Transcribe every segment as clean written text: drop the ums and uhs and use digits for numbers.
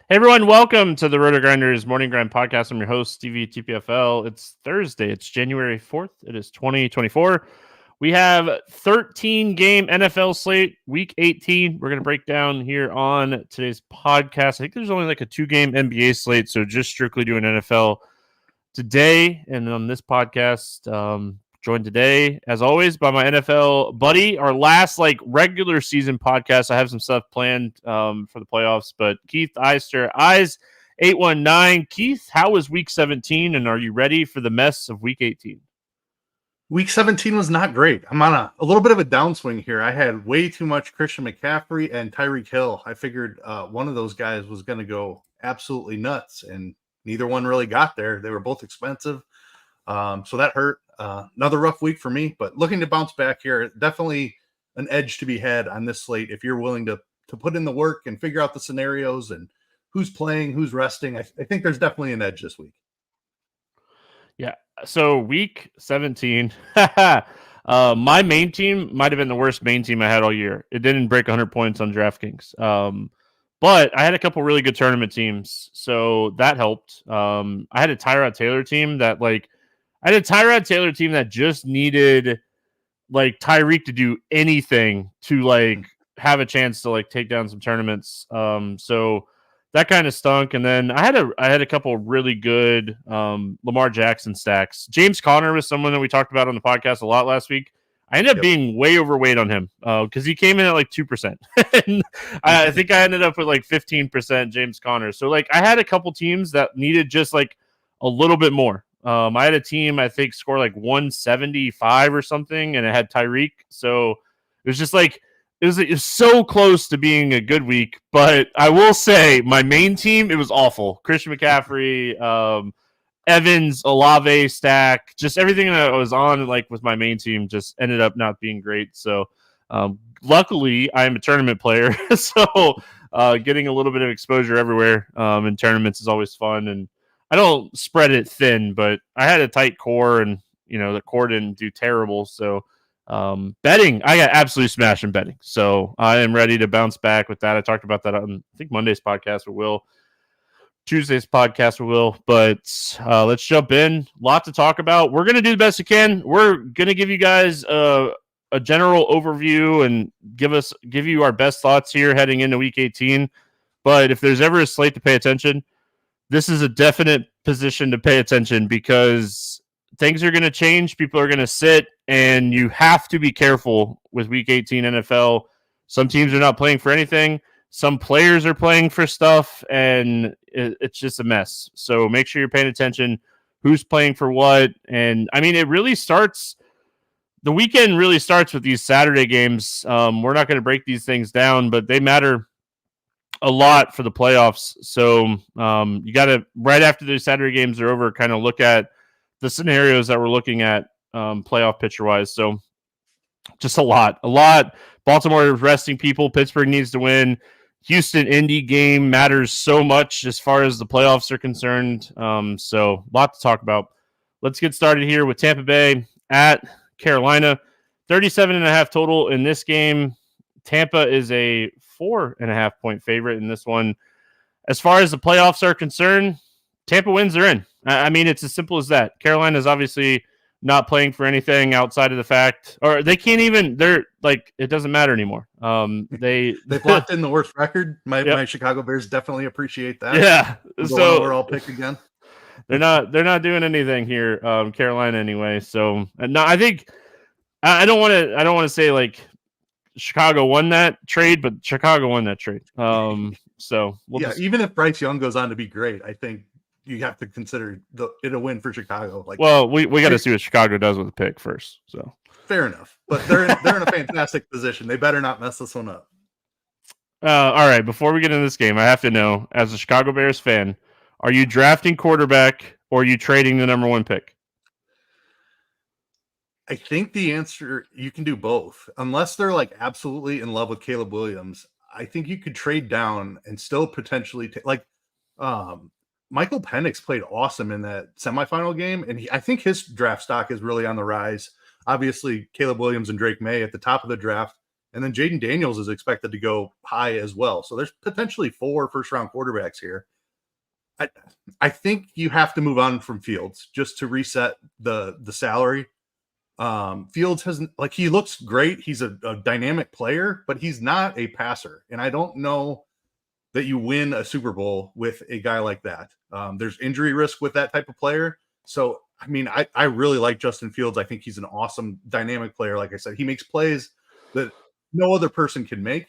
Hey everyone, welcome to the RotoGrinders Morning Grind Podcast. I'm your host, Stevietpfl. It's Thursday. It's January 4th. It is 2024. We have 13-game NFL slate, Week 18. We're going to break down here on today's podcast. I think there's only like a 2-game NBA slate, so just strictly doing NFL today. And on this podcast, joined today, as always, by my NFL buddy. Our last regular season podcast. I have some stuff planned for the playoffs, but Keith Eys819. Keith, how was Week 17, and are you ready for the mess of Week 18? Week 17 was not great. I'm on a little bit of a downswing here. I had way too much Christian McCaffrey and Tyreek Hill. I figured one of those guys was going to go absolutely nuts, and neither one really got there. They were both expensive, so that hurt. Another rough week for me, but looking to bounce back here. Definitely an edge to be had on this slate if you're willing to put in the work and figure out the scenarios and who's playing, who's resting. I think there's definitely an edge this week. Yeah. So Week 17, my main team might have been the worst main team I had all year. It didn't break 100 points on DraftKings. But I had a couple really good tournament teams, so that helped. I had a Tyrod Taylor team that just needed Tyreek to do anything to have a chance to take down some tournaments. So that kind of stunk. And then I had a couple really good Lamar Jackson stacks. James Conner was someone that we talked about on the podcast a lot last week. I ended up being way overweight on him because he came in at 2%. And I think I ended up with 15% James Conner. So I had a couple teams that needed just a little bit more. I had a team, I think, score 175 or something, and it had Tyreek. So it was just it was so close to being a good week. But I will say, my main team, it was awful. Christian McCaffrey, Evans, Olave stack, just everything that I was on with my main team just ended up not being great. So luckily, I am a tournament player, so getting a little bit of exposure everywhere in tournaments is always fun. And I don't spread it thin, but I had a tight core, and the core didn't do terrible. So betting, I got absolutely smashed in betting. So I am ready to bounce back with that. I talked about that on I think Monday's podcast with Will, Tuesday's podcast with Will. But let's jump in. A lot to talk about. We're gonna do the best we can. We're gonna give you guys a general overview and give you our best thoughts here heading into Week 18. But if there's ever a slate to pay attention, this is a definite position to pay attention because things are going to change. People are going to sit, and you have to be careful with Week 18 NFL. Some teams are not playing for anything. Some players are playing for stuff, and it's just a mess. So make sure you're paying attention. Who's playing for what? And, I mean, the weekend really starts with these Saturday games. We're not going to break these things down, but they matter a lot for the playoffs. So you got to, right after the Saturday games are over, kind of look at the scenarios that we're looking at playoff picture wise. So just a lot. Baltimore is resting people. Pittsburgh needs to win. Houston Indy game matters so much as far as the playoffs are concerned. So a lot to talk about. Let's get started here with Tampa Bay at Carolina. 37.5 total in this game. Tampa is a 4.5 point favorite in this one. As far as the playoffs are concerned, Tampa wins, they're in. I mean, it's as simple as that. Carolina is obviously not playing for anything outside of the fact, or they can't even, it doesn't matter anymore. They've locked in the worst record. My Chicago Bears definitely appreciate that. Yeah. So we're all picked again. They're not doing anything here. Carolina anyway. So no, I think I don't want to say Chicago won that trade, but Chicago won that trade. So even if Bryce Young goes on to be great, I think you have to consider it a win for Chicago. We got to see what Chicago does with the pick first. So fair enough, but they're in a fantastic position. They better not mess this one up. All right, before we get into this game, I have to know, as a Chicago Bears fan, are you drafting quarterback or are you trading the number 1 pick? I think the answer, you can do both. Unless they're absolutely in love with Caleb Williams, I think you could trade down and still potentially Michael Penix played awesome in that semifinal game, and I think his draft stock is really on the rise. Obviously, Caleb Williams and Drake May at the top of the draft And then Jaden Daniels is expected to go high as well. So there's potentially 4 first-round quarterbacks here. I think you have to move on from Fields just to reset the salary. Fields hasn't, like, he looks great. He's a dynamic player, but he's not a passer. And I don't know that you win a Super Bowl with a guy like that. There's injury risk with that type of player. So, I mean, I really like Justin Fields. I think he's an awesome dynamic player. Like I said, he makes plays that no other person can make.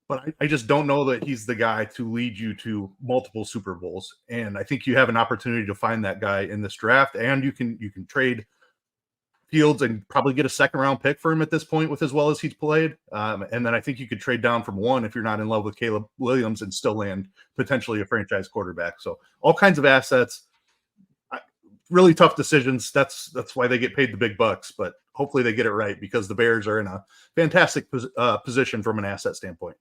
But I just don't know that he's the guy to lead you to multiple Super Bowls. And I think you have an opportunity to find that guy in this draft. And you can trade Fields and probably get a second-round pick for him at this point with as well as he's played. And then I think you could trade down from 1 if you're not in love with Caleb Williams and still land potentially a franchise quarterback. So all kinds of assets, really tough decisions. That's why they get paid the big bucks. But hopefully they get it right because the Bears are in a fantastic position from an asset standpoint.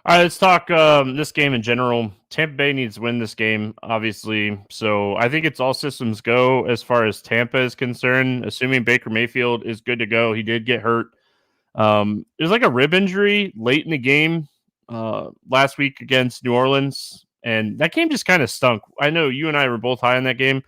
All right, let's talk this game in general. Tampa Bay needs to win this game, obviously. So I think it's all systems go as far as Tampa is concerned, assuming Baker Mayfield is good to go. He did get hurt. It was like a rib injury late in the game last week against New Orleans, and that game just kind of stunk. I know you and I were both high on that game.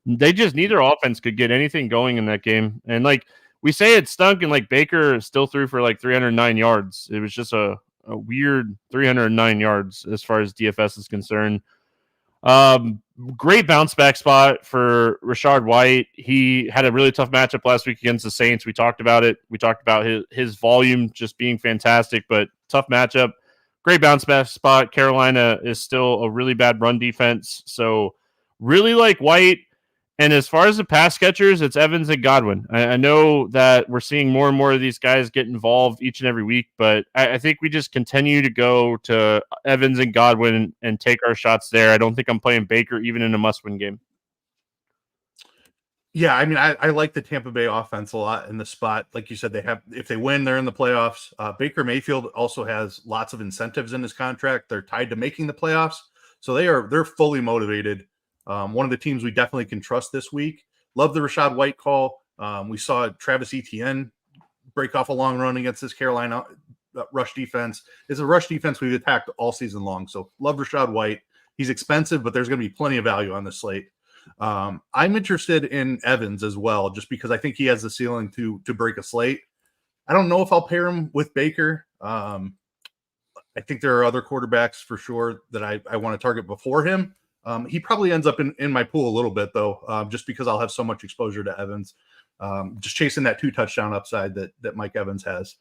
They just, neither offense could get anything going in that game. And like we say it stunk, and like Baker still threw for like 309 yards. It was just a weird 309 yards as far as DFS is concerned. Great bounce back spot for Rachaad White. He had a really tough matchup last week against the Saints. We talked about it. We talked about his volume just being fantastic, but tough matchup. Great bounce back spot. Carolina is still a really bad run defense. So really like White. And as far as the pass catchers, it's Evans and Godwin. I know that we're seeing more and more of these guys get involved each and every week, but I think we just continue to go to Evans and Godwin and take our shots there. I don't think I'm playing Baker even in a must-win game. Yeah, I mean, I like the Tampa Bay offense a lot in the spot. Like you said, if they win, they're in the playoffs. Baker Mayfield also has lots of incentives in his contract. They're tied to making the playoffs, so they're fully motivated. One of the teams we definitely can trust this week. Love the Rachaad White call. We saw Travis Etienne break off a long run against this Carolina rush defense. It's a rush defense we've attacked all season long. So love Rachaad White. He's expensive, but there's going to be plenty of value on the slate. I'm interested in Evans as well, just because I think he has the ceiling to break a slate. I don't know if I'll pair him with Baker. I think there are other quarterbacks for sure that I want to target before him. He probably ends up in my pool a little bit, though, just because I'll have so much exposure to Evans. Just chasing that 2-touchdown upside that Mike Evans has.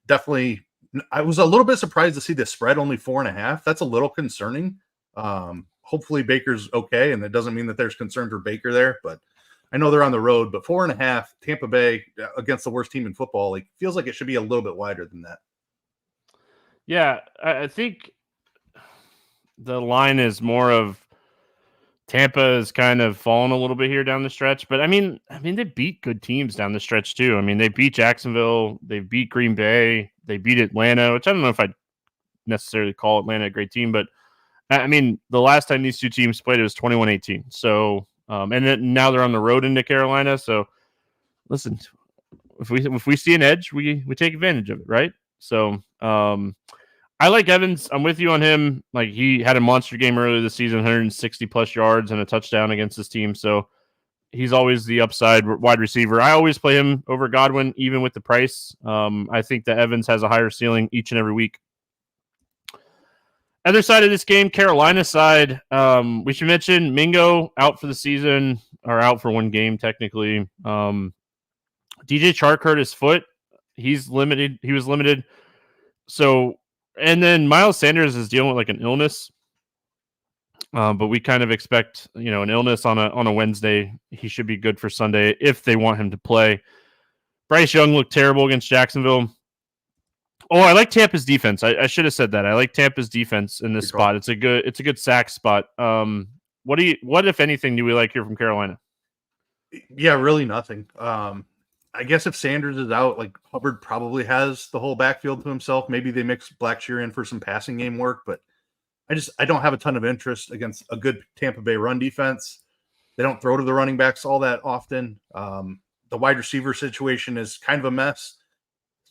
Definitely, I was a little bit surprised to see the spread only 4.5. That's a little concerning. Hopefully Baker's okay, and it doesn't mean that there's concern for Baker there, but I know they're on the road. But 4.5, Tampa Bay against the worst team in football, like, feels like it should be a little bit wider than that. Yeah, I think the line is more of Tampa has kind of fallen a little bit here down the stretch, but I mean they beat good teams down the stretch too. I mean, they beat Jacksonville, they beat Green Bay, they beat Atlanta, which I don't know if I'd necessarily call Atlanta a great team, but I mean, the last time these two teams played, it was 21-18. So, and then now they're on the road into Carolina. So, listen, if we see an edge, we take advantage of it, right? So, I like Evans. I'm with you on him. Like, he had a monster game earlier this season, 160 plus yards and a touchdown against his team. So he's always the upside wide receiver. I always play him over Godwin, even with the price. I think that Evans has a higher ceiling each and every week. Other side of this game, Carolina side, we should mention Mingo out for the season, or out for one game technically. DJ Chark hurt his foot. He's limited. He was limited. So, and then Miles Sanders is dealing with like an illness. But we kind of expect, an illness on a Wednesday. He should be good for Sunday if they want him to play. Bryce Young looked terrible against Jacksonville. Oh, I like Tampa's defense. I should have said that. I like Tampa's defense in this spot. It's a good sack spot. What if anything do we like here from Carolina? Yeah, really nothing. I guess if Sanders is out, like, Hubbard probably has the whole backfield to himself. Maybe they mix Blackshear in for some passing game work, but I don't have a ton of interest against a good Tampa Bay run defense. They don't throw to the running backs all that often. The wide receiver situation is kind of a mess.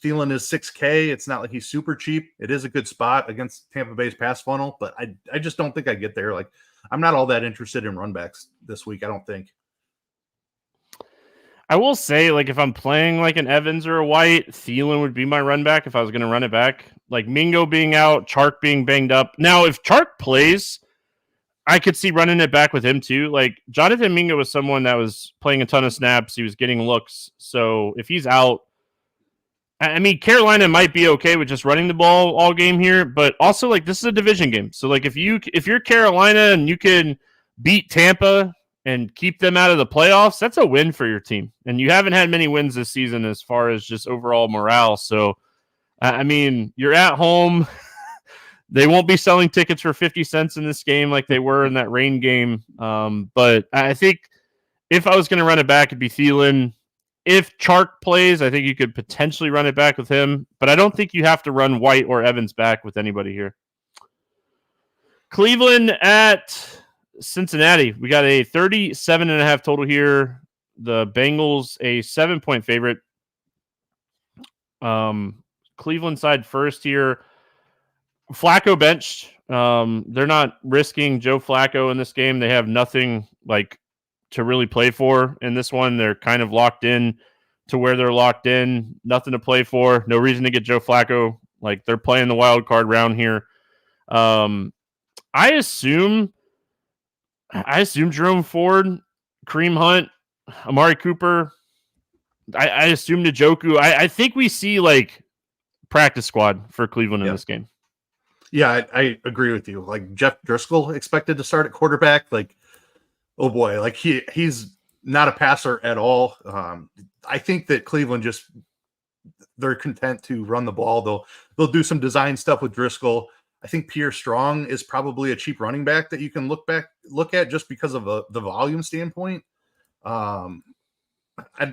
Thielen is $6K. It's not like he's super cheap. It is a good spot against Tampa Bay's pass funnel, but I just don't think I get there. Like, I'm not all that interested in runbacks this week, I don't think. I will say, like, if I'm playing like an Evans or a White, Thielen would be my run back if I was going to run it back. Like Mingo being out, Chark being banged up. Now, if Chark plays, I could see running it back with him too. Like Jonathan Mingo was someone that was playing a ton of snaps. He was getting looks. So if he's out, I mean, Carolina might be okay with just running the ball all game here, but also like this is a division game. So like if you're Carolina and you can beat Tampa and keep them out of the playoffs, that's a win for your team. And you haven't had many wins this season as far as just overall morale. So, I mean, you're at home. They won't be selling tickets for 50 cents in this game like they were in that rain game. But I think if I was going to run it back, it'd be Thielen. If Chark plays, I think you could potentially run it back with him. But I don't think you have to run White or Evans back with anybody here. Cleveland at Cincinnati. We got a 37.5 total here. The Bengals, a 7-point favorite. Cleveland side first here. Flacco benched. They're not risking Joe Flacco in this game. They have nothing like to really play for in this one. They're kind of locked in to where they're locked in. Nothing to play for. No reason to get Joe Flacco. Like they're playing the wild card round here. I assume Jerome Ford, Kareem Hunt, Amari Cooper. I assume Njoku. I think we see like practice squad for Cleveland in this game. Yeah, I agree with you. Like Jeff Driscoll expected to start at quarterback. Like, oh boy, like he's not a passer at all. I think that Cleveland they're content to run the ball. They'll do some design stuff with Driscoll. I think Pierre Strong is probably a cheap running back that you can look at just because of the volume standpoint.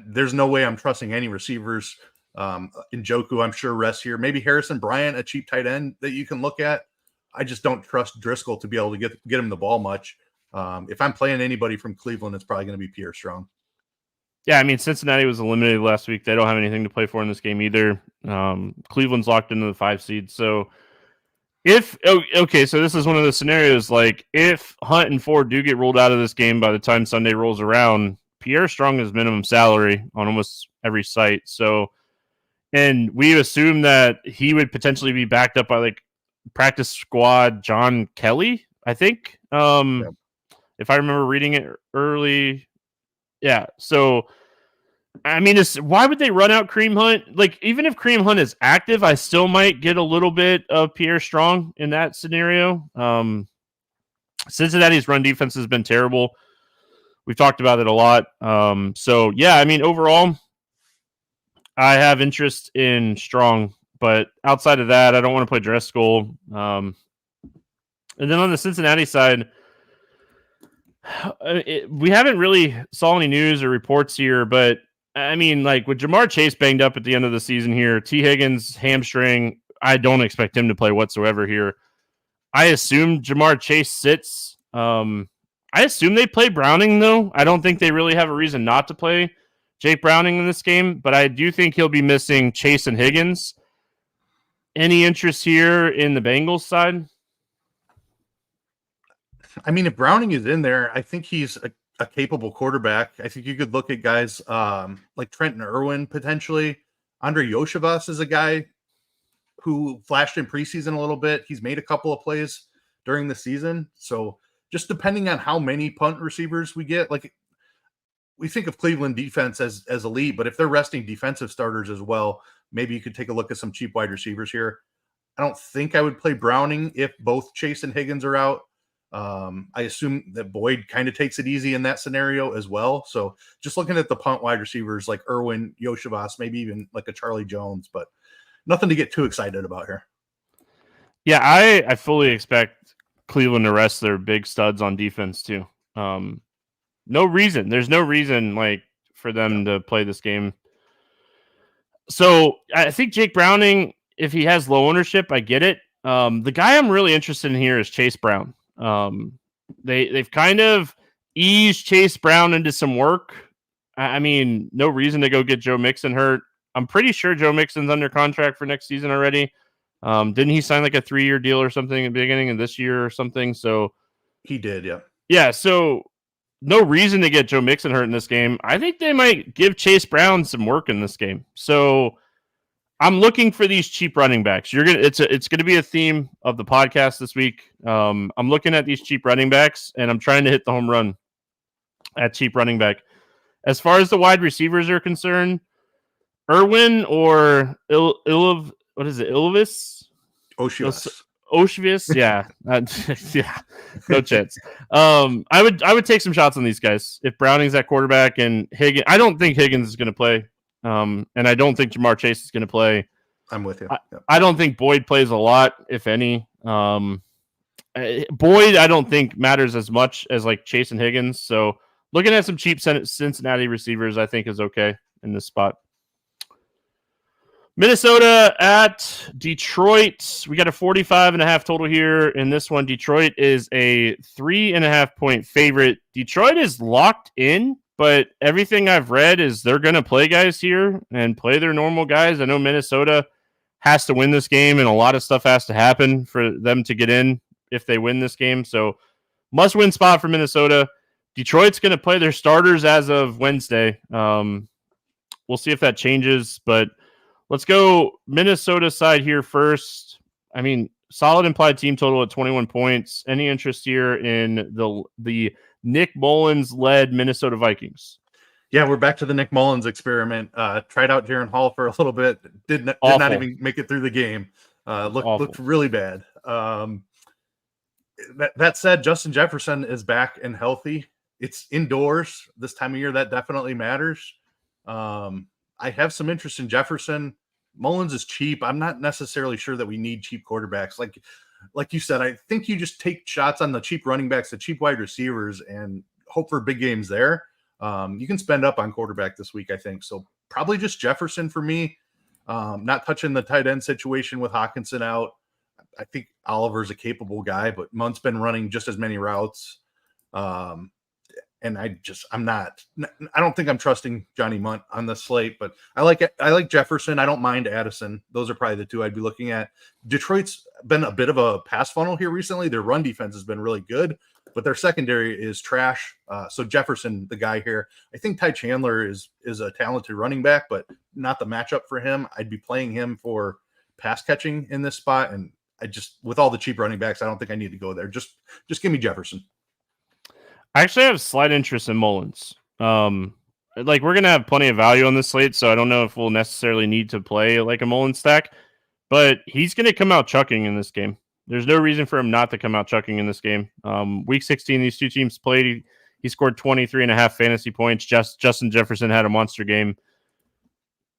There's no way I'm trusting any receivers. Njoku, I'm sure rests here. Maybe Harrison Bryant, a cheap tight end that you can look at. I just don't trust Driscoll to be able to get him the ball much. If I'm playing anybody from Cleveland, it's probably going to be Pierre Strong. Yeah, I mean, Cincinnati was eliminated last week. They don't have anything to play for in this game either. Cleveland's locked into the 5 seed. So so this is one of the scenarios, like if Hunt and Ford do get ruled out of this game by the time Sunday rolls around, Pierre Strong is minimum salary on almost every site. So, and we assume that he would potentially be backed up by like practice squad John Kelly, I think. If I remember reading it early. Yeah. So, I mean, why would they run out Kareem Hunt? Like, even if Kareem Hunt is active, I still might get a little bit of Pierre Strong in that scenario. Cincinnati's run defense has been terrible. We've talked about it a lot. So, yeah, I mean, overall, I have interest in Strong. But outside of that, I don't want to play Driscoll. And then on the Cincinnati side, we haven't really saw any news or reports here, but I mean, like with Jamar Chase banged up at the end of the season here, T. Higgins hamstring, I don't expect him to play whatsoever here. I assume Jamar Chase sits. I assume they play Browning, though. I don't think they really have a reason not to play Jake Browning in this game, but I do think he'll be missing Chase and Higgins. Any interest here in the Bengals side? I mean, if Browning is in there, I think he's a capable quarterback. I think you could look at guys like Trenton Irwin potentially. Andre Yoshivas is a guy who flashed in preseason a little bit. He's made a couple of plays during the season. So just depending on how many punt receivers we get, like we think of Cleveland defense as elite, but if they're resting defensive starters as well, maybe you could take a look at some cheap wide receivers here. I don't think I would play Browning if both Chase and Higgins are out. I assume that Boyd kind of takes it easy in that scenario as well. So just looking at the punt wide receivers like Irwin, Yoshivas, maybe even like a Charlie Jones, but nothing to get too excited about here. Yeah, I fully expect Cleveland to rest their big studs on defense too. No reason. There's no reason like for them to play this game. So I think Jake Browning, if he has low ownership, I get it. The guy I'm really interested in here is Chase Brown. They've kind of eased Chase Brown into some work. I mean, no reason to go get Joe Mixon hurt. I'm pretty sure Joe Mixon's under contract for next season already. Didn't he sign like a 3-year deal or something at the beginning of this year or something? So he did, yeah. Yeah, so no reason to get Joe Mixon hurt in this game. I think they might give Chase Brown some work in this game. So I'm looking for these cheap running backs. It's gonna be a theme of the podcast this week. I'm looking at these cheap running backs, and I'm trying to hit the home run at cheap running back. As far as the wide receivers are concerned, Irwin or what is it? Ilvis? Oshvis, yeah, yeah, no chance. I would take some shots on these guys if Browning's at quarterback and Higgins. I don't think Higgins is going to play, and I don't think Jamar Chase is going to play. I'm with you. I don't think Boyd plays a lot, if any. Boyd, I don't think matters as much as like Chase and Higgins. So looking at some cheap Cincinnati receivers, I think is okay in this spot. Minnesota at Detroit. We got a 45.5 total here in this one. Detroit is a 3.5 point favorite. Detroit is locked in, but everything I've read is they're going to play guys here and play their normal guys. I know Minnesota has to win this game, and a lot of stuff has to happen for them to get in if they win this game. So must-win spot for Minnesota. Detroit's going to play their starters as of Wednesday. We'll see if that changes, but let's go Minnesota side here first. I mean, solid implied team total at 21 points. Any interest here in the Nick Mullins-led Minnesota Vikings? Yeah, we're back to the Nick Mullins experiment. Tried out Jaron Hall for a little bit. Did not even make it through the game. Looked really bad. That said, Justin Jefferson is back and healthy. It's indoors this time of year. That definitely matters. I have some interest in Jefferson. Mullins is cheap. I'm not necessarily sure that we need cheap quarterbacks. Like you said, I think you just take shots on the cheap running backs, the cheap wide receivers, and hope for big games there. You can spend up on quarterback this week, I think. So probably just Jefferson for me. Not touching the tight end situation with Hawkinson out. I think Oliver's a capable guy, but Munt's been running just as many routes. And I don't think I'm trusting Johnny Munt on the slate, but I like Jefferson. I don't mind Addison. Those are probably the two I'd be looking at. Detroit's been a bit of a pass funnel here recently. Their run defense has been really good, but their secondary is trash. So Jefferson, the guy here, I think Ty Chandler is a talented running back, but not the matchup for him. I'd be playing him for pass catching in this spot. And with all the cheap running backs, I don't think I need to go there. Just give me Jefferson. I actually have slight interest in Mullins. We're going to have plenty of value on this slate, so I don't know if we'll necessarily need to play like a Mullins stack, but he's going to come out chucking in this game. There's no reason for him not to come out chucking in this game. Week 16, these two teams played. He scored 23.5 fantasy points. Justin Jefferson had a monster game.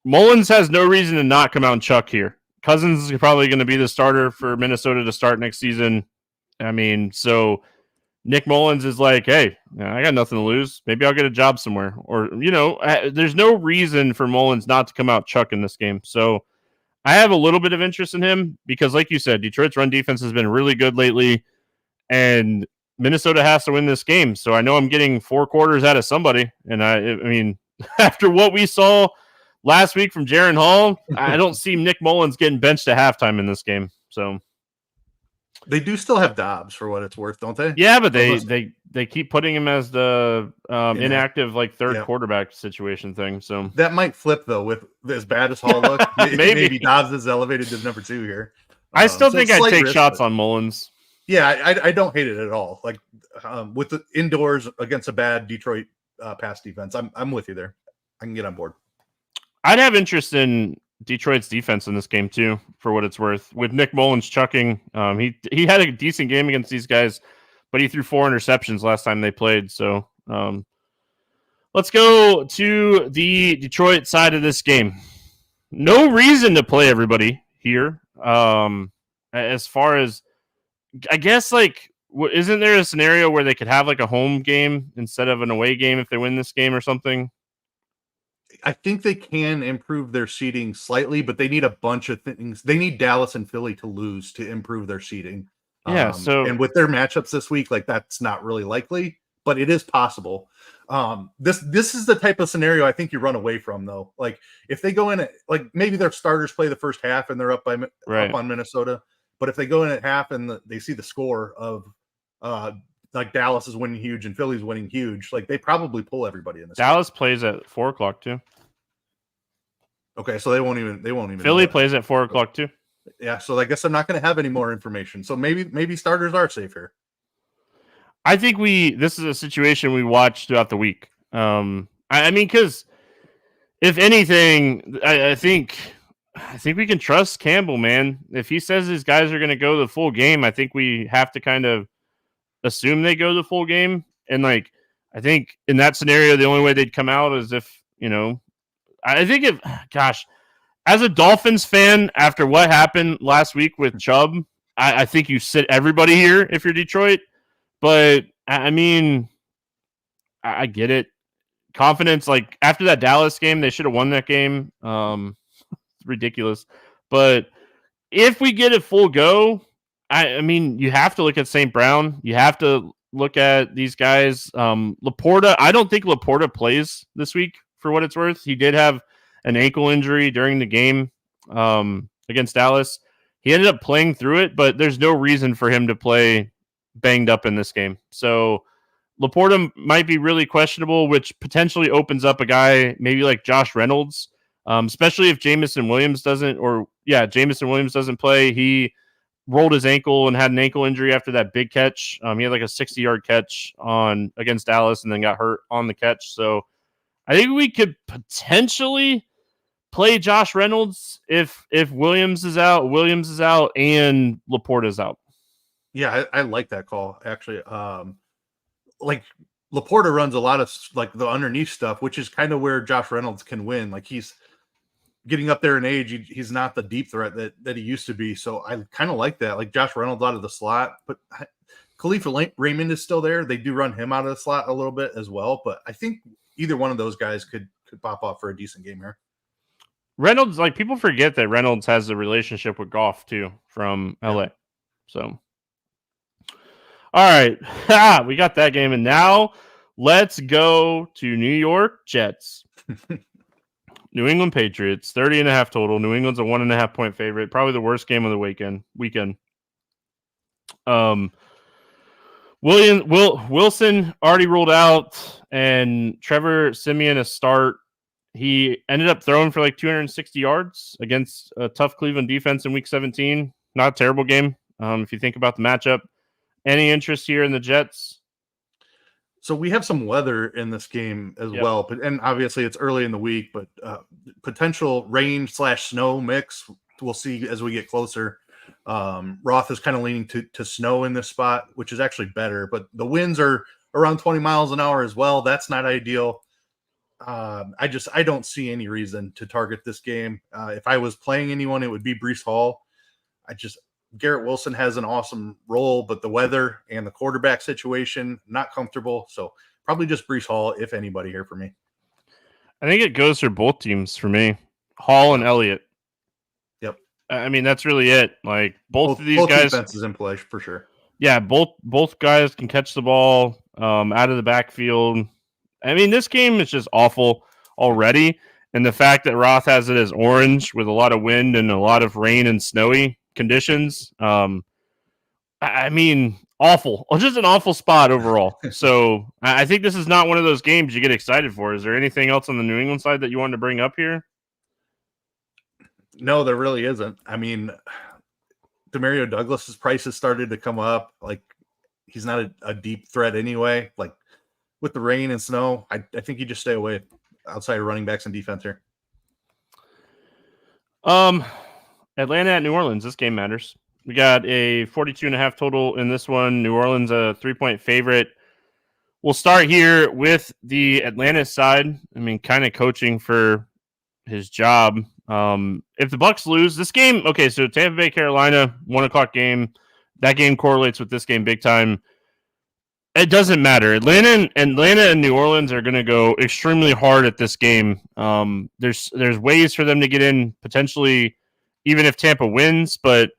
Mullins has no reason to not come out and chuck here. Cousins is probably going to be the starter for Minnesota to start next season. I mean, so Nick Mullins is like, hey, I got nothing to lose. Maybe I'll get a job somewhere. Or, there's no reason for Mullins not to come out chuck in this game. So I have a little bit of interest in him because, like you said, Detroit's run defense has been really good lately, and Minnesota has to win this game. So I know I'm getting 4 quarters out of somebody. And I mean, after what we saw last week from Jaron Hall, I don't see Nick Mullins getting benched at halftime in this game. So they do still have Dobbs for what it's worth, don't they? Yeah, but they keep putting him as the inactive third quarterback situation thing. So that might flip though with as bad as Hall looked. maybe Dobbs is elevated to number 2 here. I still think I'd take shots on Mullins. Yeah, I don't hate it at all. With the indoors against a bad Detroit pass defense, I'm with you there. I can get on board. I'd have interest in Detroit's defense in this game too, for what it's worth. With Nick Mullins chucking, he had a decent game against these guys, but he threw 4 interceptions last time they played. So let's go to the Detroit side of this game. No reason to play everybody here. As far as, I guess, isn't there a scenario where they could have a home game instead of an away game if they win this game or something? I think they can improve their seeding slightly, but they need a bunch of things. They need Dallas and Philly to lose to improve their seeding. Yeah. And with their matchups this week, that's not really likely. but it is possible. This is the type of scenario I think you run away from, though. Like if they go in at, like maybe their starters play the first half and they're up on Minnesota, but if they go in at half and they see the score of like Dallas is winning huge and Philly's winning huge, like they probably pull everybody in this. Dallas plays at 4:00 too. Okay, so they won't even. Philly plays at 4:00 too. Yeah, so I guess I'm not going to have any more information. So maybe starters are safe here. I think this is a situation we watch throughout the week. I mean, because if anything, I think we can trust Campbell, man. If he says his guys are going to go the full game, I think we have to kind of assume they go the full game. And like, I think in that scenario, the only way they'd come out is if, I think as a Dolphins fan, after what happened last week with Chubb, I think you sit everybody here if you're Detroit. But, I mean, I get it. Confidence, like, after that Dallas game, they should have won that game. It's ridiculous. But if we get a full go, I mean, you have to look at St. Brown. You have to look at these guys. Laporta, I don't think Laporta plays this week for what it's worth. He did have an ankle injury during the game against Dallas. He ended up playing through it, but there's no reason for him to play banged up in this game. So Laporta might be really questionable, which potentially opens up a guy maybe like Josh Reynolds, especially if Jameson Williams doesn't play. He rolled his ankle and had an ankle injury after that big catch. He had like a 60-yard catch against Dallas and then got hurt on the catch. So I think we could potentially play Josh Reynolds if Williams is out and Laporta is out. Yeah, I like that call, actually. Like, Laporta runs a lot of, like, the underneath stuff, which is kind of where Josh Reynolds can win. Like, he's getting up there in age. He's not the deep threat that he used to be. So I kind of like that. Like, Josh Reynolds out of the slot. But Khalifa Raymond is still there. They do run him out of the slot a little bit as well. But I think either one of those guys could pop off for a decent game here. Reynolds, like, people forget that Reynolds has a relationship with Goff, too, from LA. So... all right, we got that game, and now let's go to New York Jets. New England Patriots, 30.5 total. New England's a 1.5 point favorite. Probably the worst game of the weekend. Wilson already ruled out, and Trevor Siemian a start. He ended up throwing for like 260 yards against a tough Cleveland defense in Week 17. Not a terrible game if you think about the matchup. Any interest here in the Jets? So we have some weather in this game as well, and obviously it's early in the week, but potential rain/snow mix we'll see as we get closer. Roth is kind of leaning to snow in this spot, which is actually better, but the winds are around 20 miles an hour as well. That's not ideal. I don't see any reason to target this game. If I was playing anyone, it would be Breece Hall. Garrett Wilson has an awesome role, but the weather and the quarterback situation, not comfortable. So probably just Breece Hall, if anybody here for me. I think it goes for both teams for me. Hall and Elliott. Yep. I mean, that's really it. Like both of these guys. Defenses in play for sure. Yeah, both guys can catch the ball out of the backfield. I mean, this game is just awful already. And the fact that Roth has it as orange with a lot of wind and a lot of rain and snowy conditions. I mean, awful. Just an awful spot overall. So I think this is not one of those games you get excited for. Is there anything else on the New England side that you wanted to bring up here? No, there really isn't. I mean, Demario Douglas's price has started to come up. Like, he's not a deep threat anyway. Like, with the rain and snow, I think you just stay away outside of running backs and defense here. Atlanta at New Orleans. This game matters. We got a 42.5 total in this one. New Orleans a 3-point favorite. We'll start here with the Atlanta side. I mean, kind of coaching for his job. If the Bucs lose this game, okay, so Tampa Bay, Carolina, 1:00 game. That game correlates with this game big time. It doesn't matter. Atlanta and New Orleans are going to go extremely hard at this game. There's ways for them to get in potentially, even if Tampa wins, but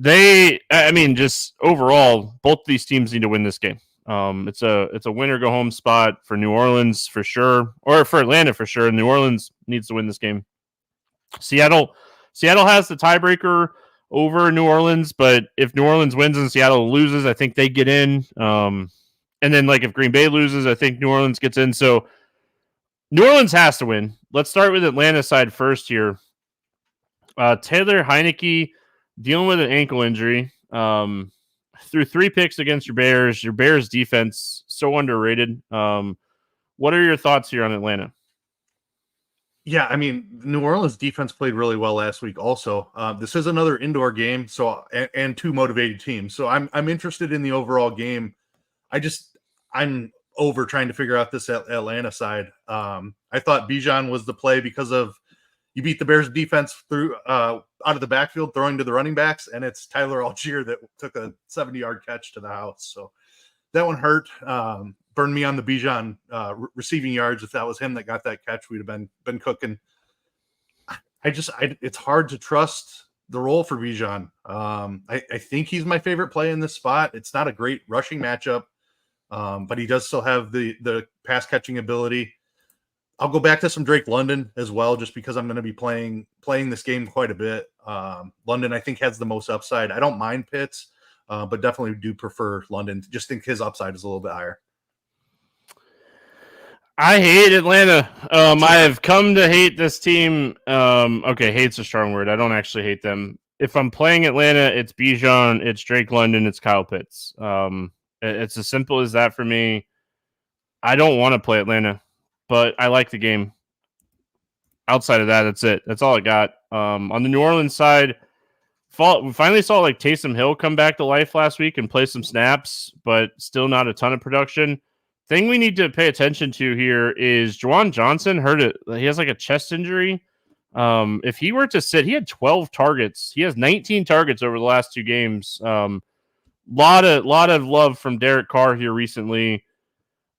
just overall, both these teams need to win this game. It's a win or go home spot for New Orleans for sure, or for Atlanta for sure. New Orleans needs to win this game. Seattle has the tiebreaker over New Orleans, but if New Orleans wins and Seattle loses, I think they get in. And then like if Green Bay loses, I think New Orleans gets in. So New Orleans has to win. Let's start with Atlanta side first here. Taylor Heineke dealing with an ankle injury. Through 3 picks against your Bears defense, so underrated. What are your thoughts here on Atlanta? Yeah, I mean, New Orleans defense played really well last week also. This is another indoor game, so and 2 motivated teams. So I'm interested in the overall game. I'm over trying to figure out this Atlanta side. I thought Bijan was the play because of you beat the Bears defense through out of the backfield, throwing to the running backs, and it's Tyler Algier that took a 70-yard catch to the house. So that one hurt. Burned me on the Bijan receiving yards. If that was him that got that catch, we'd have been cooking. It's hard to trust the role for Bijan. I think he's my favorite play in this spot. It's not a great rushing matchup, but he does still have the pass catching ability. I'll go back to some Drake London as well, just because I'm going to be playing this game quite a bit. London, I think, has the most upside. I don't mind Pitts, but definitely do prefer London. Just think his upside is a little bit higher. I hate Atlanta. I have come to hate this team. Okay, hate's a strong word. I don't actually hate them. If I'm playing Atlanta, it's Bijan, it's Drake London, it's Kyle Pitts. It's as simple as that for me. I don't want to play Atlanta, but I like the game. Outside of that, that's it. That's all I got. On the New Orleans side, we finally saw like Taysom Hill come back to life last week and play some snaps, but still not a ton of production. Thing we need to pay attention to here is Juwan Johnson hurt it. He has like a chest injury. If he were to sit, he had 12 targets. He has 19 targets over the last 2 games. Lot of love from Derek Carr here recently.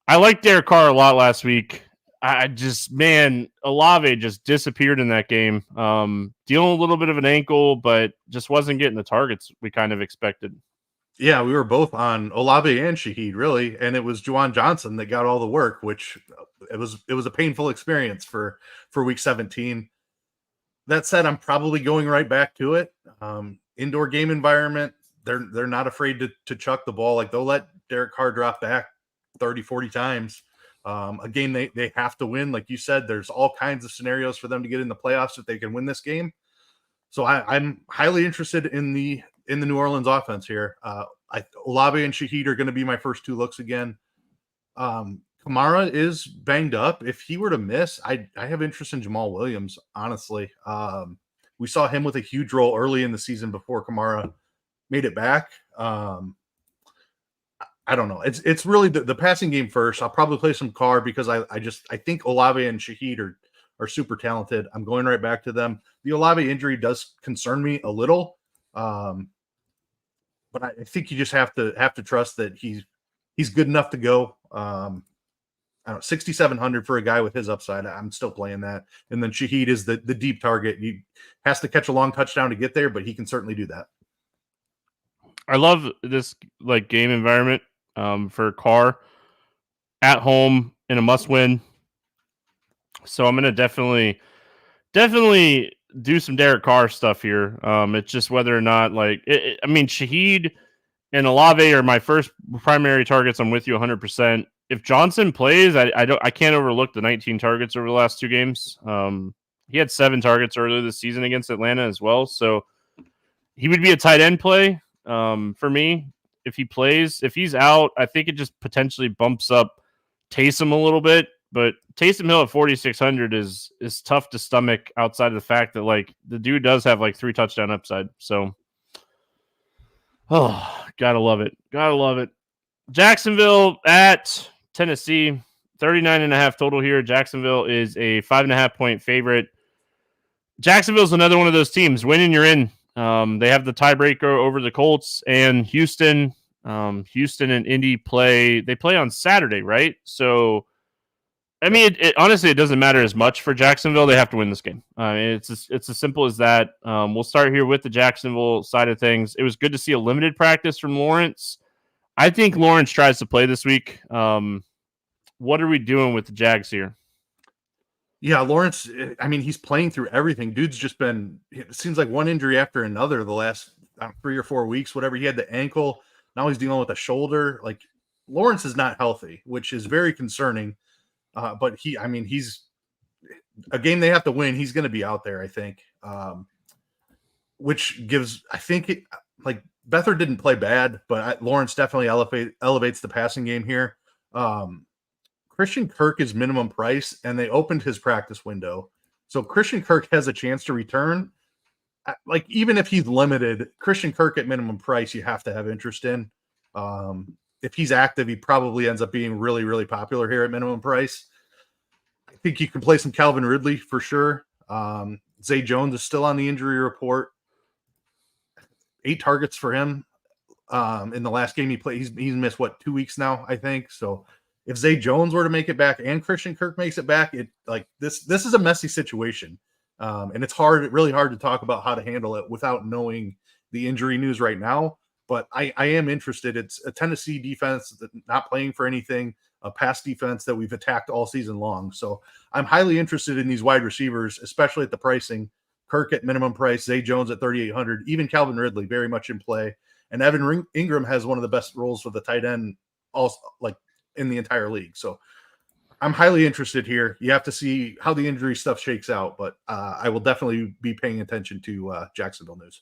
I liked Derek Carr a lot last week. Olave just disappeared in that game. Dealing a little bit of an ankle, but just wasn't getting the targets we kind of expected. Yeah, we were both on Olave and Shaheed, really, and it was Juwan Johnson that got all the work, which it was a painful experience for week 17. That said, I'm probably going right back to it. Indoor game environment, they're not afraid to chuck the ball. Like, they'll let Derek Carr drop back 30, 40 times. A game they have to win. Like you said, there's all kinds of scenarios for them to get in the playoffs if they can win this game. So I'm highly interested in the New Orleans offense here. Olave and Shaheed are going to be my first 2 looks again. Kamara is banged up. If he were to miss, I have interest in Jamal Williams, honestly. We saw him with a huge role early in the season before Kamara made it back. I don't know. It's really the passing game first. I'll probably play some Carr because I think Olave and Shaheed are super talented. I'm going right back to them. The Olave injury does concern me a little. But I think you just have to trust that he's good enough to go. I don't know, 6,700 for a guy with his upside. I'm still playing that. And then Shaheed is the deep target. He has to catch a long touchdown to get there, but he can certainly do that. I love this like game environment for Carr at home in a must-win. So I'm gonna definitely do some Derek Carr stuff here. It's just whether or not Shaheed and Olave are my first primary targets. I'm with you 100%. If Johnson plays, I can't overlook the 19 targets over the last 2 games. He had 7 targets earlier this season against Atlanta as well. So he would be a tight end play for me if he plays. If he's out, I think it just potentially bumps up Taysom a little bit. But Taysom Hill at 4,600 is tough to stomach outside of the fact that like the dude does have like 3 touchdown upside. So, gotta love it. Gotta love it. Jacksonville at Tennessee, 39.5 total here. Jacksonville is a 5.5 point favorite. Jacksonville's another one of those teams. Winning, you're in. They have the tiebreaker over the Colts and Houston. Houston and Indy play on Saturday, right? So, I mean, honestly, it doesn't matter as much for Jacksonville. They have to win this game. It's as simple as that. We'll start here with the Jacksonville side of things. It was good to see a limited practice from Lawrence. I think Lawrence tries to play this week. What are we doing with the Jags here? Yeah, Lawrence, I mean, he's playing through everything. Dude's just been, it seems like one injury after another the last 3 or 4 weeks, whatever. He had the ankle. Now he's dealing with a shoulder. Like, Lawrence is not healthy, which is very concerning. But he's a game they have to win. He's going to be out there, I think. Which gives, I think, Beathard didn't play bad, but Lawrence definitely elevates the passing game here. Christian Kirk is minimum price, and they opened his practice window. So Christian Kirk has a chance to return. Like, even if he's limited, Christian Kirk at minimum price, you have to have interest in. If he's active, he probably ends up being really, really popular here at minimum price. I think you can play some Calvin Ridley for sure. Zay Jones is still on the injury report. 8 targets for him in the last game he played. He's missed, 2 weeks now, I think. So if Zay Jones were to make it back and Christian Kirk makes it back, this is a messy situation. And it's really hard to talk about how to handle it without knowing the injury news right now. But I am interested. It's a Tennessee defense that not playing for anything, a pass defense that we've attacked all season long. So I'm highly interested in these wide receivers, especially at the pricing. Kirk at minimum price, Zay Jones at 3,800, even Calvin Ridley very much in play. And Evan Ingram has one of the best roles for the tight end, also in the entire league. So I'm highly interested here. You have to see how the injury stuff shakes out, but I will definitely be paying attention to Jacksonville news.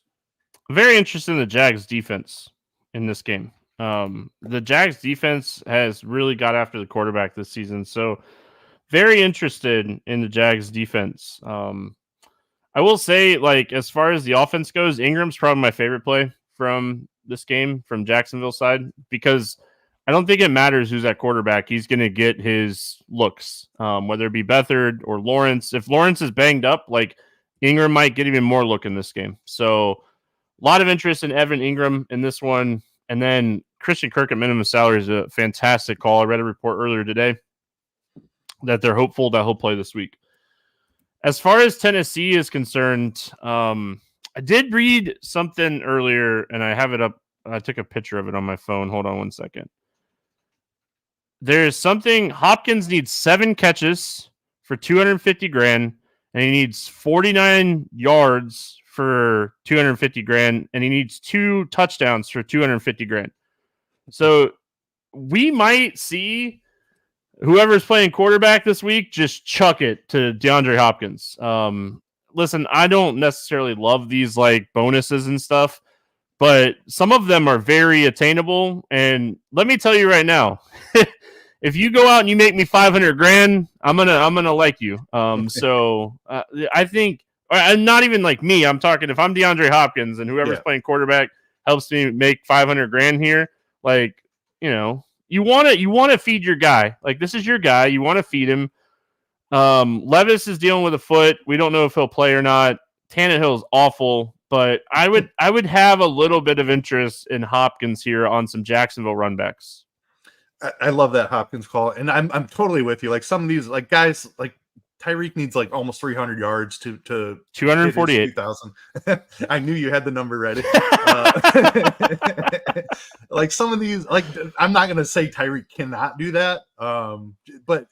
Very interested in the Jags defense in this game. The Jags defense has really got after the quarterback this season. So very interested in the Jags defense. I will say, as far as the offense goes, Ingram's probably my favorite play from this game from Jacksonville side, because I don't think it matters who's at quarterback. He's going to get his looks, whether it be Beathard or Lawrence. If Lawrence is banged up, Ingram might get even more look in this game. So a lot of interest in Evan Ingram in this one. And then Christian Kirk at minimum salary is a fantastic call. I read a report earlier today that they're hopeful that he'll play this week. As far as Tennessee is concerned, I did read something earlier, and I have it up. I took a picture of it on my phone. Hold on one second. There's something. Hopkins needs 7 catches for $250,000, and he needs 49 yards for $250,000, and he needs 2 touchdowns for $250,000. So we might see whoever's playing quarterback this week just chuck it to DeAndre Hopkins. Listen, I don't necessarily love these bonuses and stuff, but some of them are very attainable. And let me tell you right now, if you go out and you make me $500,000, I'm gonna like you. So I think, and not even me. I'm talking if I'm DeAndre Hopkins and whoever's playing quarterback helps me make $500,000 here, You want to feed your guy. This is your guy. You want to feed him. Levis is dealing with a foot. We don't know if he'll play or not. Tannehill is awful, but I would have a little bit of interest in Hopkins here on some Jacksonville runbacks. I love that Hopkins call, and I'm totally with you. Some of these guys Tyreek needs almost 300 yards to 248,000. I knew you had the number ready. Some of these, I'm not going to say Tyreek cannot do that. But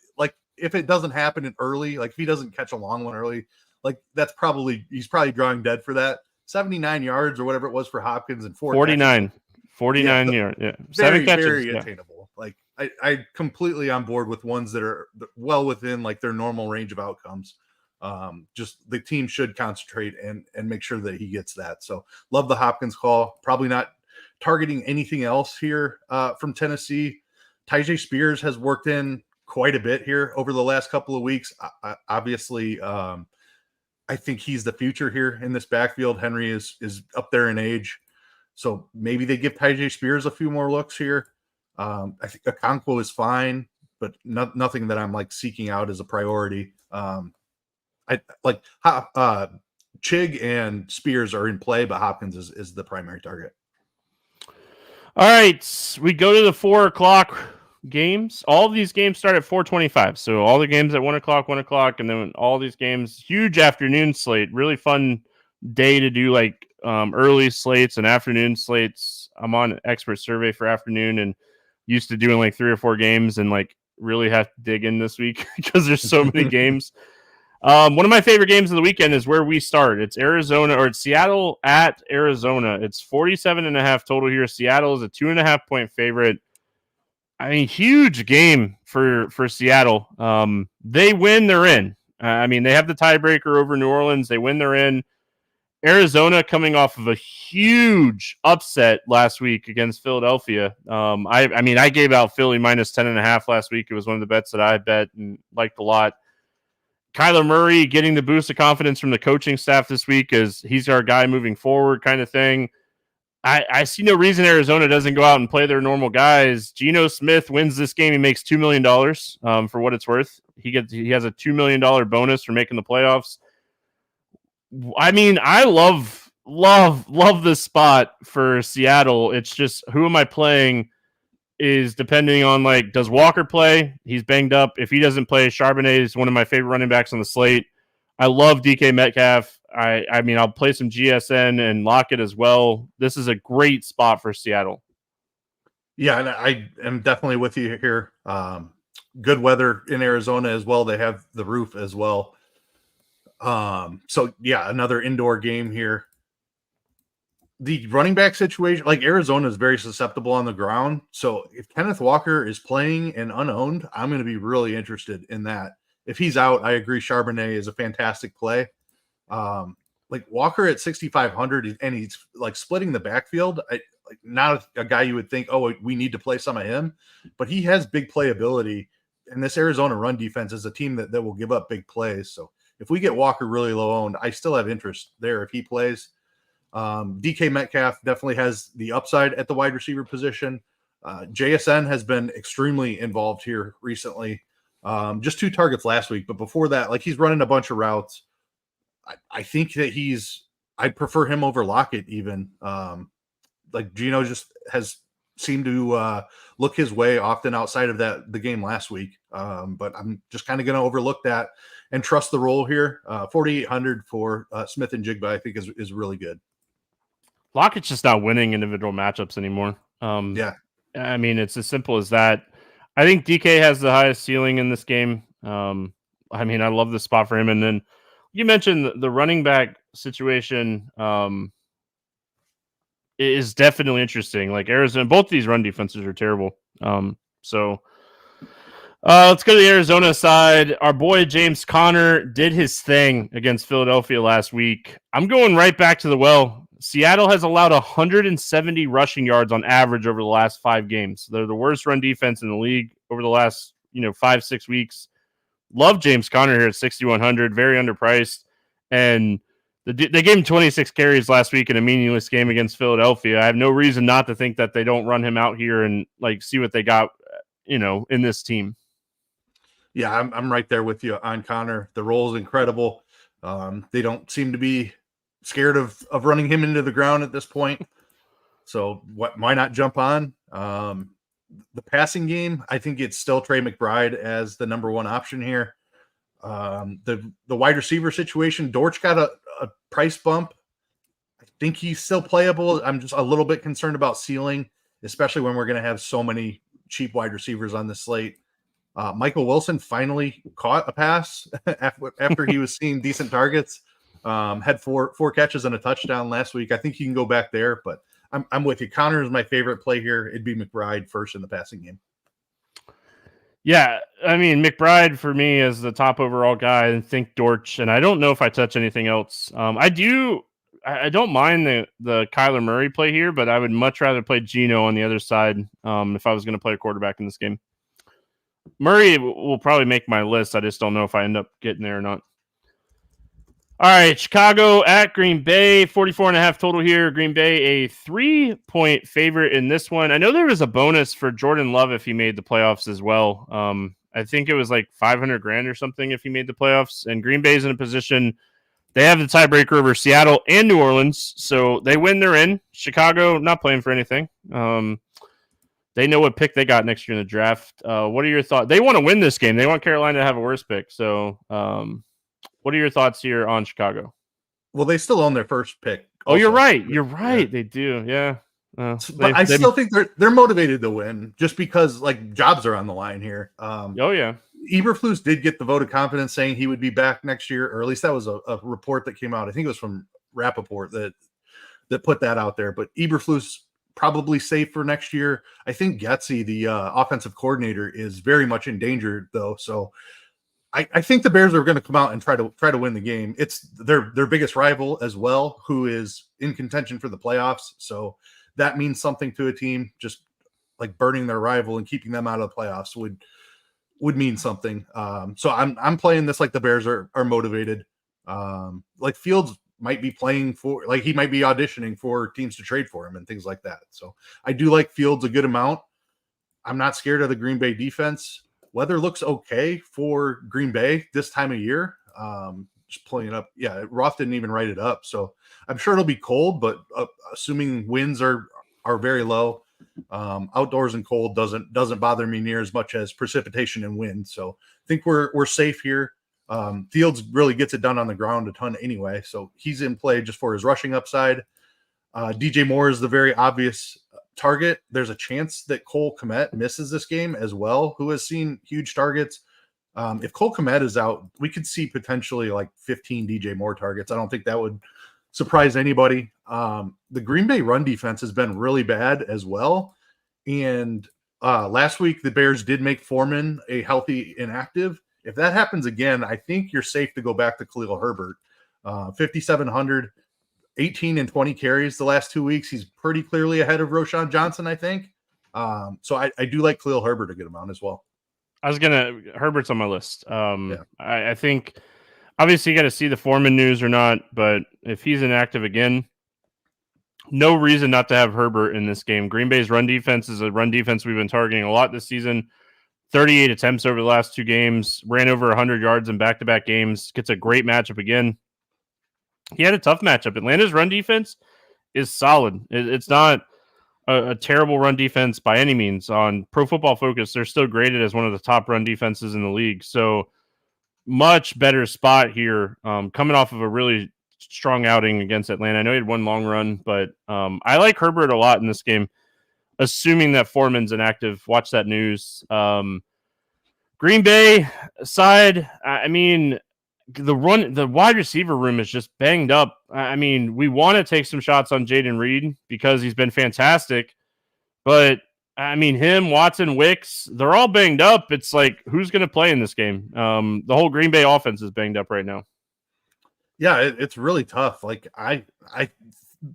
if it doesn't happen in early, if he doesn't catch a long one early, he's probably drawing dead for that. 79 yards or whatever it was for Hopkins and 49 yards. Yeah. 7 catches. Very attainable. I completely on board with ones that are well within their normal range of outcomes. Just the team should concentrate and make sure that he gets that. So love the Hopkins call. Probably not targeting anything else here from Tennessee. Tyjae Spears has worked in quite a bit here over the last couple of weeks. Obviously, I think he's the future here in this backfield. Henry is up there in age. So maybe they give Tyjae Spears a few more looks here. I think Okonkwo is fine, but nothing that I'm seeking out as a priority. Chig and Spears are in play, but Hopkins is the primary target. All right, we go to the 4:00 games. All of these games start at 4:25, so all the games at 1:00, and then all these games, huge afternoon slate, really fun day to do like early slates and afternoon slates. I'm on expert survey for afternoon and used to doing like 3 or 4 games and like really have to dig in this week because there's so many games. One of my favorite games of the weekend is where we start. It's it's Seattle at Arizona. It's 47.5 total here. Seattle is a 2.5 point favorite. I mean, huge game for Seattle. They win, they're in. I mean, they have the tiebreaker over New Orleans. They win, they're in. Arizona coming off of a huge upset last week against Philadelphia. I gave out Philly minus 10.5 last week. It was one of the bets that I bet and liked a lot. Kyler Murray getting the boost of confidence from the coaching staff this week as he's our guy moving forward kind of thing. I see no reason Arizona doesn't go out and play their normal guys. Geno Smith wins this game. He makes $2 million for what it's worth. He has a $2 million bonus for making the playoffs. I mean, I love this spot for Seattle. It's just, who am I playing is depending on, like, does Walker play? He's banged up. If he doesn't play, Charbonnet is one of my favorite running backs on the slate. I love DK Metcalf. I mean, I'll play some GSN and Lockett as well. This is a great spot for Seattle. Yeah, and I am definitely with you here. Good weather in Arizona as well. They have the roof as well. So yeah, another indoor game here. The running back situation, like, Arizona is very susceptible on the ground. So if Kenneth Walker is playing and unowned, I'm going to be really interested in that. If he's out, I agree Charbonnet is a fantastic play. Like, Walker at 6,500 and he's like splitting the backfield. Not a guy you would think, oh, we need to play some of him, but he has big playability. And this Arizona run defense is a team that will give up big plays. So if we get Walker really low owned, I still have interest there if he plays. DK Metcalf definitely has the upside at the wide receiver position. JSN has been extremely involved here recently. Just 2 targets last week, but before that, like, he's running a bunch of routes. I think that I'd prefer him over Lockett even. Like, Geno just has seemed to look his way often outside of the game last week. But I'm just kind of going to overlook that and trust the roll here. 4,800 for Smith and Jigba, I think is really good. Lockett's just not winning individual matchups anymore. Yeah. I mean, it's as simple as that. I think DK has the highest ceiling in this game. I mean, I love the spot for him. And then you mentioned the running back situation is definitely interesting. Like, Arizona, both these run defenses are terrible. So let's go to the Arizona side. Our boy James Conner did his thing against Philadelphia last week. I'm going right back to the well. Seattle has allowed 170 rushing yards on average over the last 5 games. They're the worst run defense in the league over the last 5-6 weeks. Love James Conner here at 6,100, very underpriced. And they gave him 26 carries last week in a meaningless game against Philadelphia. I have no reason not to think that they don't run him out here and like see what they got, in this team. Yeah, I'm right there with you on Conner. The role is incredible. They don't seem to be scared of running him into the ground at this point. So why not jump on? The passing game, I think it's still Trey McBride as the number 1 option here. The wide receiver situation, Dortch got a price bump. I think he's still playable. I'm just a little bit concerned about ceiling, especially when we're going to have so many cheap wide receivers on the slate. Michael Wilson finally caught a pass after he was seeing decent targets. Had four catches and a touchdown last week. I think he can go back there, but I'm with you. Conner is my favorite play here. It'd be McBride first in the passing game. Yeah, I mean, McBride for me is the top overall guy, and think Dortch, and I don't know if I touch anything else. I don't mind the Kyler Murray play here, but I would much rather play Geno on the other side if I was going to play a quarterback in this game. Murray will probably make my list. I just don't know if I end up getting there or not. All right, Chicago at Green Bay, 44.5 total here. Green Bay, a 3-point favorite in this one. I know there was a bonus for Jordan Love if he made the playoffs as well. I think it was like $500,000 or something if he made the playoffs. And Green Bay's in a position, they have the tiebreaker over Seattle and New Orleans, so they win, they're in. Chicago not playing for anything. They know what pick they got next year in the draft. What are your thoughts? They want to win this game. They want Carolina to have a worse pick. So, what are your thoughts here on Chicago? Well, they still own their first pick. Oh, you're also. right. You're right. Yeah. They do. Yeah. But I still think they're motivated to win just because like jobs are on the line here. Oh yeah. Eberflus did get the vote of confidence saying he would be back next year, or at least that was a report that came out. I think it was from Rappaport that put that out there. But Eberflus probably safe for next year. I think Getsy, the offensive coordinator, is very much in danger though. So I think the Bears are going to come out and try to win the game. It's their biggest rival as well, who is in contention for the playoffs. So that means something to a team. Just like burning their rival and keeping them out of the playoffs would mean something. So I'm playing this like the Bears are motivated. Like Fields might be playing for, like he might be auditioning for teams to trade for him and things like that. So I do like Fields a good amount. I'm not scared of the Green Bay defense. Weather looks okay for Green Bay this time of year. Just pulling it up. Yeah, Roth didn't even write it up. So I'm sure it'll be cold, but assuming winds are very low, outdoors and cold doesn't bother me near as much as precipitation and wind. So I think we're safe here. Fields really gets it done on the ground a ton anyway. So he's in play just for his rushing upside. DJ Moore is the very obvious target. There's a chance that Cole Kmet misses this game as well, who has seen huge targets. If Cole Kmet is out, we could see potentially like 15 DJ Moore targets. I don't think that would surprise anybody. The Green Bay run defense has been really bad as well. And last week, the Bears did make Foreman a healthy inactive. If that happens again, I think you're safe to go back to Khalil Herbert. 5,700, 18 and 20 carries the last 2 weeks. He's pretty clearly ahead of Roschon Johnson, I think. So I do like Khalil Herbert a good amount as well. Herbert's on my list. I think obviously you got to see the Foreman news or not, but if he's inactive again, no reason not to have Herbert in this game. Green Bay's run defense is a run defense we've been targeting a lot this season. 38 attempts over the last 2 games, ran over 100 yards in back-to-back games, gets a great matchup again. He had a tough matchup. Atlanta's run defense is solid. It's not a terrible run defense by any means. On Pro Football Focus, they're still graded as one of the top run defenses in the league. So much better spot here, coming off of a really strong outing against Atlanta. I know he had one long run, but I like Herbert a lot in this game, assuming that Foreman's inactive. Watch that news. Green Bay side, I mean, the wide receiver room is just banged up. I mean, we want to take some shots on Jaden Reed because he's been fantastic, but I mean, him, Watson, Wicks, they're all banged up. It's like, who's going to play in this game? The whole Green Bay offense is banged up right now. Yeah, it's really tough. Like I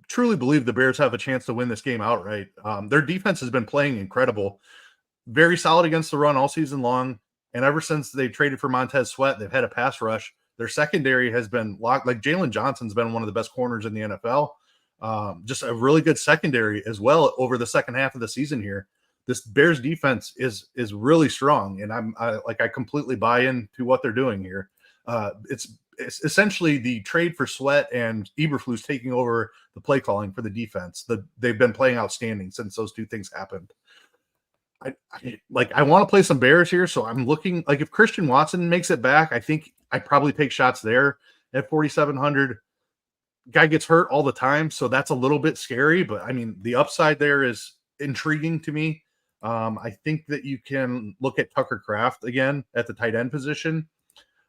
truly believe the Bears have a chance to win this game outright. Their defense has been playing incredible, very solid against the run all season long. And ever since they traded for Montez Sweat, they've had a pass rush. Their secondary has been locked. Like Jalen Johnson's been one of the best corners in the NFL. Just a really good secondary as well over the second half of the season here. This Bears defense is really strong, and I completely buy into what they're doing here. It's essentially the trade for Sweat and Eberflus taking over the play calling for the defense. They've been playing outstanding since those two things happened. I want to play some Bears here, so I'm looking like if Christian Watson makes it back, I think I probably take shots there at 4,700. Guy gets hurt all the time, so that's a little bit scary. But I mean, the upside there is intriguing to me. I think that you can look at Tucker Kraft again at the tight end position.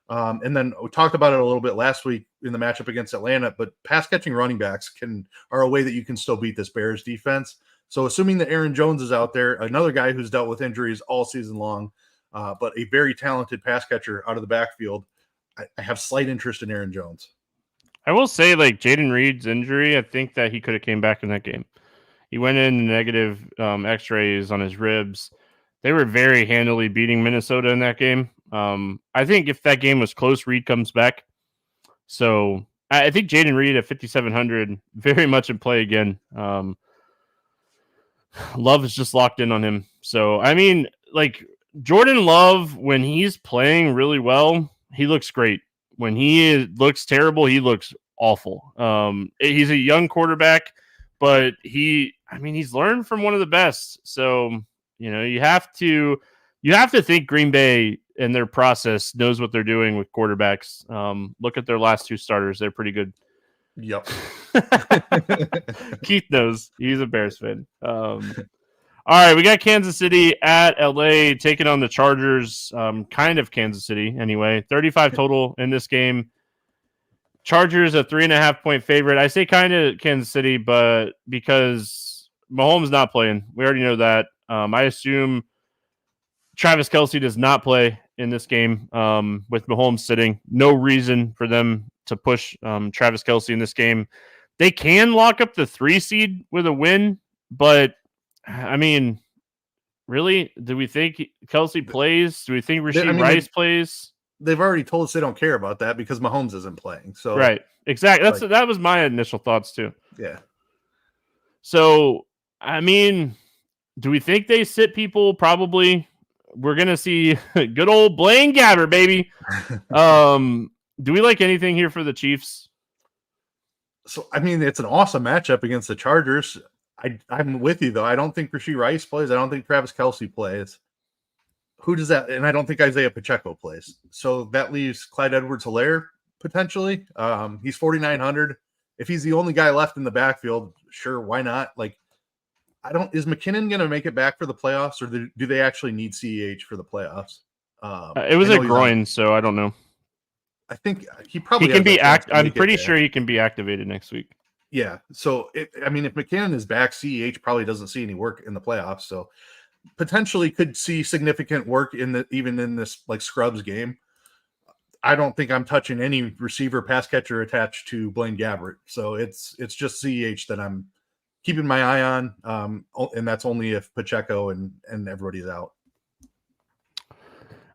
And then we talked about it a little bit last week in the matchup against Atlanta, but pass catching running backs are a way that you can still beat this Bears defense. So assuming that Aaron Jones is out there, another guy who's dealt with injuries all season long, but a very talented pass catcher out of the backfield, I have slight interest in Aaron Jones. I will say, like, Jaden Reed's injury, I think that he could have came back in that game. He went in negative x-rays on his ribs. They were very handily beating Minnesota in that game. I think if that game was close, Reed comes back. So I think Jaden Reed at 5,700, very much in play again. Love is just locked in on him. So, I mean, like, Jordan Love, when he's playing really well, he looks great. When he looks terrible, he looks awful. He's a young quarterback, but he's learned from one of the best. So, you have to think Green Bay and their process knows what they're doing with quarterbacks. Look at their last 2 starters. They're pretty good. Yep. Keith knows. He's a Bears fan. All right, we got Kansas City at LA taking on the Chargers. Kind of Kansas City anyway. 35 total in this game. Chargers a 3.5-point favorite. I say kind of Kansas City, but because Mahomes not playing, we already know that. I assume Travis Kelce does not play in this game with Mahomes sitting. No reason for them to push Travis Kelce in this game. They can lock up the 3 seed with a win, but I mean, really, do we think Kelce plays? Do we think Rashee Rice plays? They've already told us they don't care about that because Mahomes isn't playing. So right, exactly. That was my initial thoughts too. Yeah. So I mean, do we think they sit people? Probably. We're gonna see good old Blaine Gabbert, baby. Do we like anything here for the Chiefs? So I mean, it's an awesome matchup against the Chargers. I'm with you though. I don't think Rashee Rice plays. I don't think Travis Kelce plays. Who does that? And I don't think Isaiah Pacheco plays. So that leaves Clyde Edwards-Helaire potentially. He's 4,900. If he's the only guy left in the backfield, sure, why not? Like, is McKinnon going to make it back for the playoffs, or do they actually need CEH for the playoffs? It was a groin, so I don't know. I think he probably can be I'm pretty sure he can be activated next week. Yeah. So if McKinnon is back, CEH probably doesn't see any work in the playoffs. So potentially could see significant work even in this like scrubs game. I don't think I'm touching any receiver pass catcher attached to Blaine Gabbert. So it's just CEH that I'm keeping my eye on. And that's only if Pacheco and everybody's out.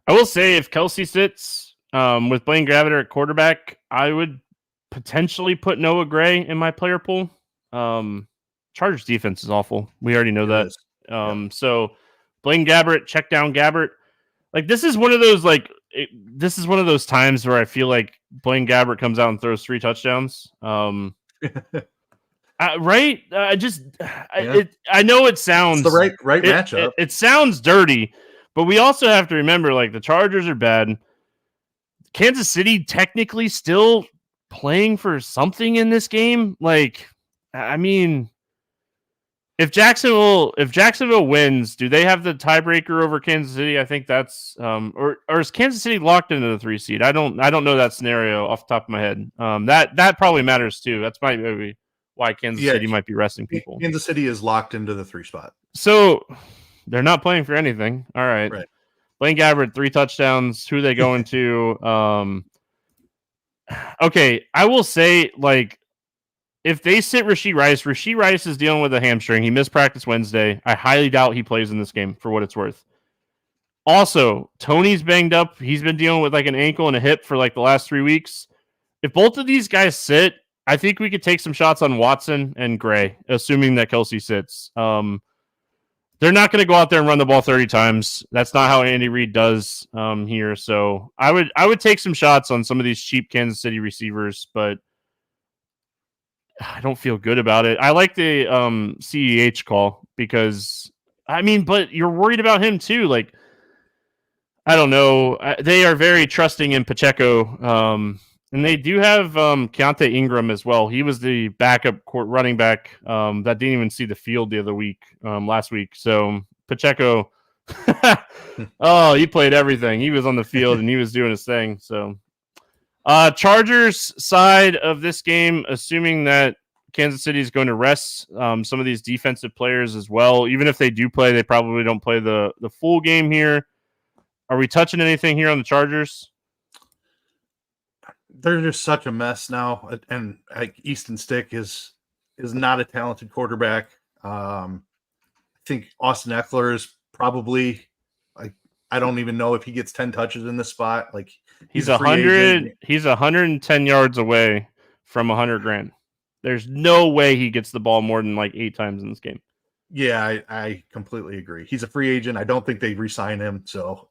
I will say if Kelce sits with Blaine Gabbert at quarterback, I would potentially put Noah Gray in my player pool. Chargers defense is awful. We already know that. So Blaine Gabbert, check down Gabbert. Like this is one of those times where I feel like Blaine Gabbert comes out and throws 3 touchdowns. Right? I know it sounds it's the right matchup. It sounds dirty, but we also have to remember like the Chargers are bad. Kansas City technically still playing for something in this game. Like, I mean, if Jacksonville wins, do they have the tiebreaker over Kansas City? I think that's or is Kansas City locked into the 3 seed? I don't know that scenario off the top of my head. That probably matters too. That's maybe why Kansas City might be resting people. Kansas City is locked into the 3 spot. So they're not playing for anything. All right. Blaine Gabbert, 3 touchdowns. Who are they going to? Okay, I will say, like, if they sit Rashee Rice is dealing with a hamstring. He missed practice Wednesday. I highly doubt he plays in this game for what it's worth. Also, Tony's banged up. He's been dealing with like an ankle and a hip for like the last 3 weeks. If both of these guys sit, I think we could take some shots on Watson and Gray, assuming that Kelce sits. They're not going to go out there and run the ball 30 times. That's not how Andy Reid does here. So I would take some shots on some of these cheap Kansas City receivers, but I don't feel good about it. I like the CEH call because, I mean, but you're worried about him too. Like, I don't know. They are very trusting in Pacheco. And they do have Keontae Ingram as well. He was the backup running back that didn't even see the field the other week, last week. So Pacheco, he played everything. He was on the field and he was doing his thing. So Chargers side of this game, assuming that Kansas City is going to rest some of these defensive players as well. Even if they do play, they probably don't play the full game here. Are we touching anything here on the Chargers? They're just such a mess now, and like Easton Stick is not a talented quarterback. I think Austin Eckler is probably like, I don't even know if he gets 10 touches in this spot. Like he's 100. He's 110 yards away from $100,000. There's no way he gets the ball more than like 8 times in this game. Yeah, I completely agree. He's a free agent. I don't think they re-sign him. So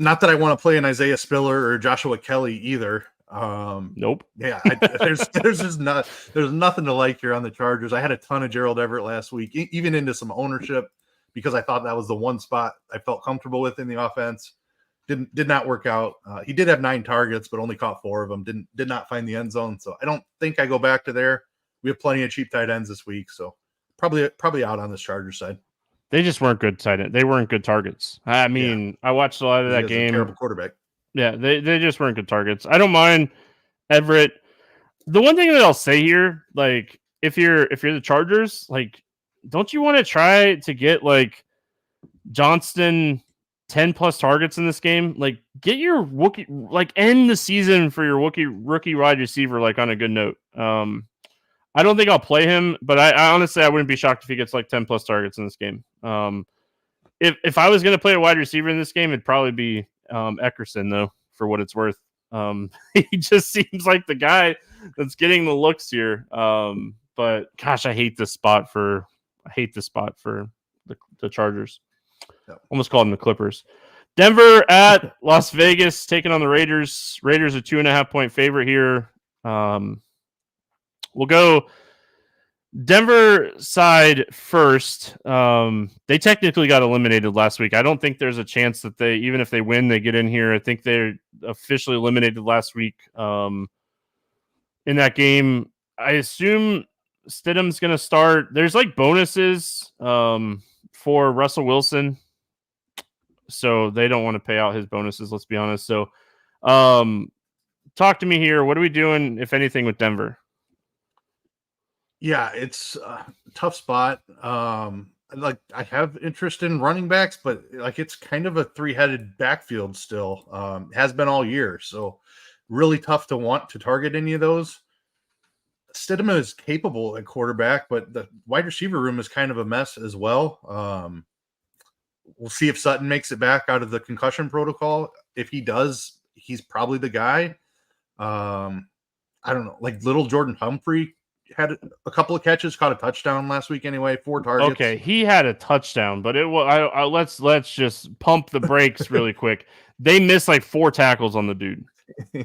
not that I want to play an Isaiah Spiller or Joshua Kelly either. Nope. Yeah, there's nothing to like here on the Chargers. I had a ton of Gerald Everett last week, even into some ownership, because I thought that was the one spot I felt comfortable with in the offense. did not work out. He did have 9 targets, but only caught 4 of them. Did not find the end zone. So I don't think I go back to there. We have plenty of cheap tight ends this week, so probably out on this Chargers side. They just weren't good tight end. They weren't good targets. I mean, I watched a lot of that game. Terrible quarterback. Yeah, they just weren't good targets. I don't mind Everett. The one thing that I'll say here, like if you're the Chargers, like don't you want to try to get like Johnston 10 plus targets in this game? Like get your rookie, like end the season for your rookie wide receiver like on a good note. I don't think I'll play him, but I honestly I wouldn't be shocked if he gets like 10 plus targets in this game. If I was going to play a wide receiver in this game, it'd probably be Eckerson though, for what it's worth. He just seems like the guy that's getting the looks here. But gosh, I hate this spot for the Chargers. Almost called them the Clippers. Denver at Las Vegas taking on the Raiders. Raiders a 2.5-point favorite here. We'll go Denver side first. They technically got eliminated last week. I don't think there's a chance that even if they win, they get in here. I think they're officially eliminated last week in that game. I assume Stidham's going to start. There's like bonuses for Russell Wilson, so they don't want to pay out his bonuses, let's be honest. So talk to me here. What are we doing, if anything, with Denver? Yeah, it's a tough spot. Like I have interest in running backs, but like it's kind of a 3-headed backfield still. Has been all year, so really tough to want to target any of those. Stidham is capable at quarterback, but the wide receiver room is kind of a mess as well. We'll see if Sutton makes it back out of the concussion protocol. If he does, he's probably the guy. I don't know, like little Jordan Humphrey had a couple of catches, caught a touchdown last week anyway, 4 targets. Okay, he had a touchdown, but it was let's just pump the brakes really quick. They missed like 4 tackles on the dude. All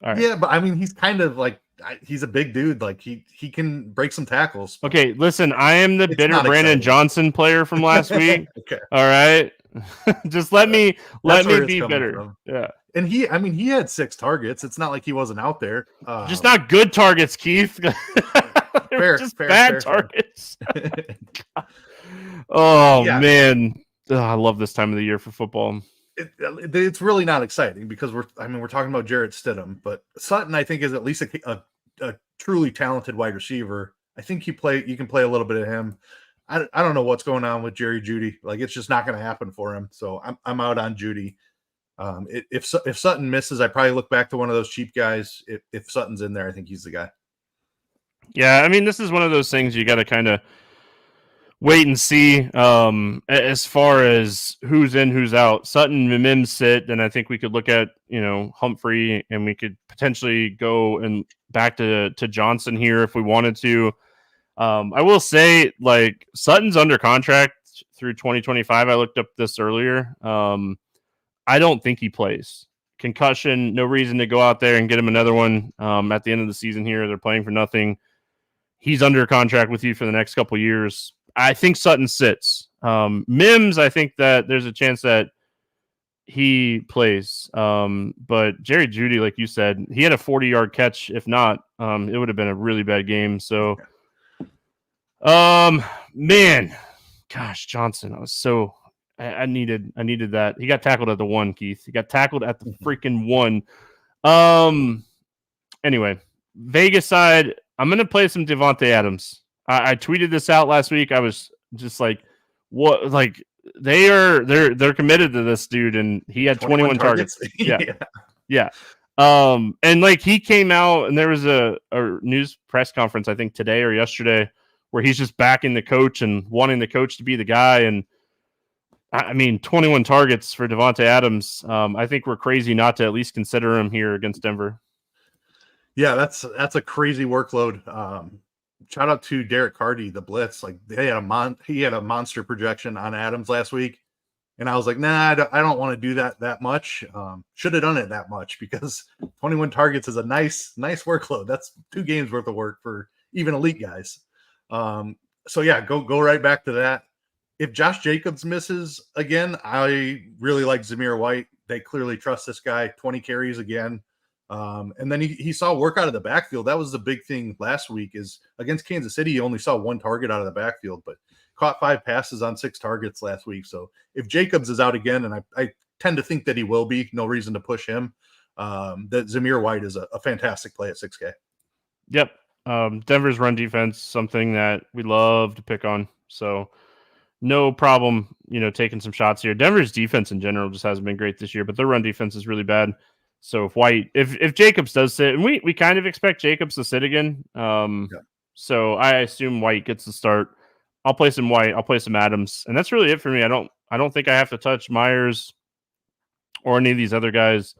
right. Yeah, but I mean, he's kind of like he's a big dude. Like he can break some tackles. Okay, listen, I am the bitter Brandon Johnson player from last week. Okay, all right, just let me be bitter. From. Yeah. And he had 6 targets. It's not like he wasn't out there. Just not good targets, Keith. Fair, just bad targets. Oh, yeah. Man. I love this time of the year for football. It's really not exciting because we're talking about Jarrett Stidham, but Sutton, I think, is at least a truly talented wide receiver. I think you can play a little bit of him. I don't know what's going on with Jerry Jeudy. Like it's just not going to happen for him. So I'm out on Jeudy. If Sutton misses, I probably look back to one of those cheap guys. If Sutton's in there, I think he's the guy. Yeah, I mean, this is one of those things you got to kind of wait and see as far as who's in, who's out. Sutton and Mims sit, and I think we could look at Humphrey, and we could potentially go and back to Johnson here if we wanted to. I will say, like Sutton's under contract through 2025. I looked up this earlier. I don't think he plays. Concussion, no reason to go out there and get him another one at the end of the season here. They're playing for nothing. He's under contract with you for the next couple years. I think Sutton sits. Mims, I think that there's a chance that he plays. But Jerry Jeudy, like you said, he had a 40-yard catch. If not, it would have been a really bad game. So, man, gosh, Johnson, I needed that. He got tackled at the 1, Keith. He got tackled at the freaking 1. Anyway, Vegas side, I'm going to play some Devontae Adams. I tweeted this out last week. I was just like, what? Like they're committed to this dude, and he had 21 targets. Yeah. And like he came out, and there was a news press conference, I think today or yesterday, where he's just backing the coach and wanting the coach to be the guy. And I mean, 21 targets for Devontae Adams. I think we're crazy not to at least consider him here against Denver. Yeah, that's a crazy workload. Shout out to Derek Carty, the Blitz. Like he had a monster projection on Adams last week, and I was like, nah, I don't want to do that much. Should have done it that much because 21 targets is a nice workload. That's 2 games worth of work for even elite guys. So yeah, go right back to that. If Josh Jacobs misses again, I really like Zamir White. they clearly trust this guy. 20 carries again. And then he saw work out of the backfield. That was the big thing last week is against Kansas City. He only saw 1 target out of the backfield, but caught 5 passes on 6 targets last week. So if Jacobs is out again, and I tend to think that he will be, no reason to push him, that Zamir White is a fantastic play at 6K. Yep. Denver's run defense, something that we love to pick on. So no problem, taking some shots here. Denver's defense in general just hasn't been great this year, but their run defense is really bad. So if Jacobs does sit, and we kind of expect Jacobs to sit again. So I assume White gets the start. I'll play some White. I'll play some Adams, and that's really it for me. I don't think I have to touch Myers or any of these other guys.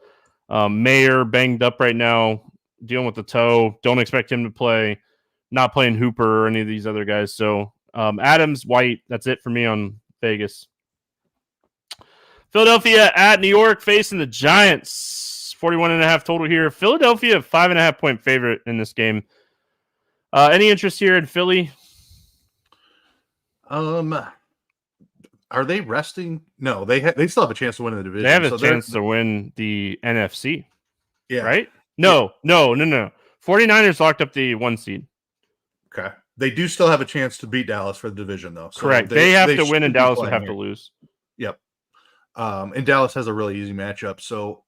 Mayer banged up right now, dealing with the toe. Don't expect him to play. Not playing Hooper or any of these other guys. So Adams, White. That's it for me on Vegas. Philadelphia at New York facing the Giants. 41.5 total here. Philadelphia 5.5 point favorite in this game. Any interest here in Philly? Are they resting? No, they still have a chance to win the division. They have a chance to win the NFC. Yeah. Right? No. 49ers locked up the 1 seed. Okay. They do still have a chance to beat Dallas for the division, though. So correct. They have to win, and Dallas would have to lose. Yep. And Dallas has a really easy matchup. So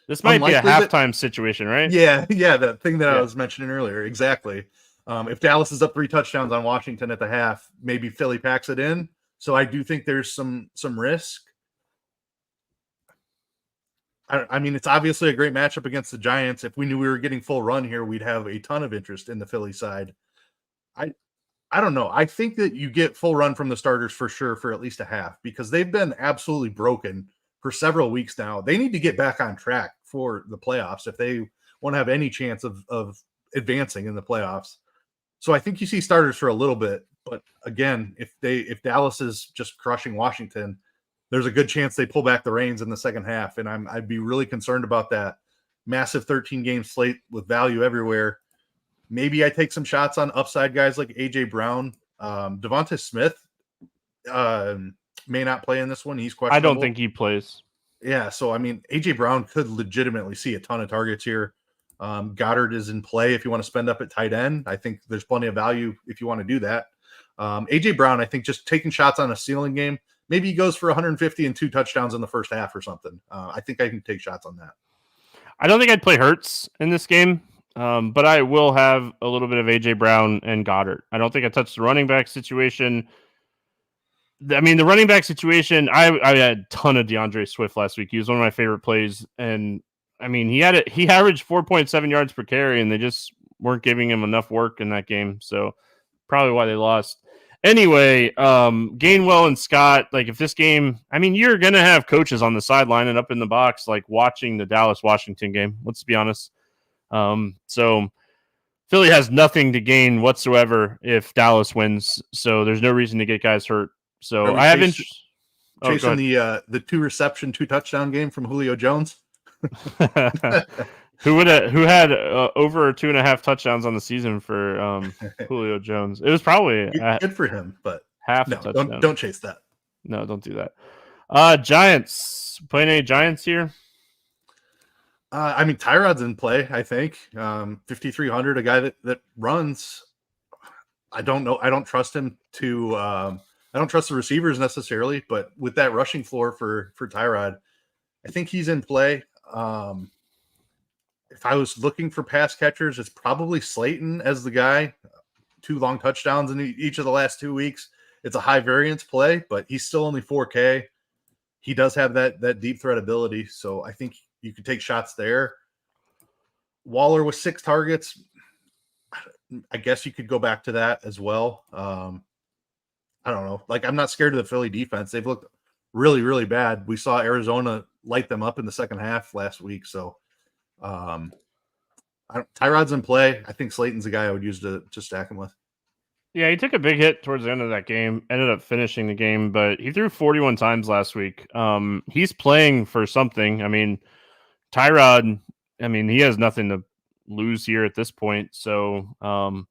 this might be a halftime situation, right? Yeah. The thing that I was mentioning earlier. Exactly. If Dallas is up 3 touchdowns on Washington at the half, maybe Philly packs it in. So I do think there's some risk. I mean, it's obviously a great matchup against the Giants. If we knew we were getting full run here, we'd have a ton of interest in the Philly side. I don't know. I think that you get full run from the starters for sure for at least a half because they've been absolutely broken for several weeks now. They need to get back on track for the playoffs if they want to have any chance of advancing in the playoffs. So I think you see starters for a little bit, but again, if Dallas is just crushing Washington, there's a good chance they pull back the reins in the second half, and I'd be really concerned about that massive 13-game slate with value everywhere. Maybe I take some shots on upside guys like AJ Brown. Devonta Smith may not play in this one. He's questionable. I don't think he plays. Yeah, so I mean, AJ Brown could legitimately see a ton of targets here. Goddard is in play if you want to spend up at tight end. I think there's plenty of value if you want to do that. AJ Brown, I think just taking shots on a ceiling game. Maybe he goes for 150 and 2 touchdowns in the first half or something. I think I can take shots on that. I don't think I'd play Hurts in this game, but I will have a little bit of AJ Brown and Goddard. I don't think I touched the running back situation. I mean, the running back situation, I had a ton of DeAndre Swift last week. He was one of my favorite plays, and I mean, he averaged 4.7 yards per carry, and they just weren't giving him enough work in that game. So probably why they lost. Anyway, Gainwell and Scott, like if this game, I mean, you're going to have coaches on the sideline and up in the box, like watching the Dallas-Washington game. Let's be honest. So Philly has nothing to gain whatsoever if Dallas wins. So there's no reason to get guys hurt. So I haven't chasing the 2 reception, 2 touchdown game from Julio Jones. who had over 2.5 touchdowns on the season for Julio Jones? It was probably good for him, but half no, a touchdown. Don't chase that. No, don't do that. Giants, playing any Giants here? I mean, Tyrod's in play. I think 5,300, a guy that runs. I don't know. I don't trust him to. I don't trust the receivers necessarily, but with that rushing floor for Tyrod, I think he's in play. If I was looking for pass catchers, it's probably Slayton as the guy. 2 long touchdowns in each of the last 2 weeks. It's a high variance play, but he's still only 4K. He does have that deep threat ability, so I think you could take shots there. Waller with 6 targets. I guess you could go back to that as well. I don't know. Like, I'm not scared of the Philly defense. They've looked really, really bad. We saw Arizona light them up in the second half last week. So Tyrod's in play. I think Slayton's the guy I would use to stack him with. Yeah, he took a big hit towards the end of that game, ended up finishing the game, but he threw 41 times last week. He's playing for something. I mean, Tyrod, he has nothing to lose here at this point. So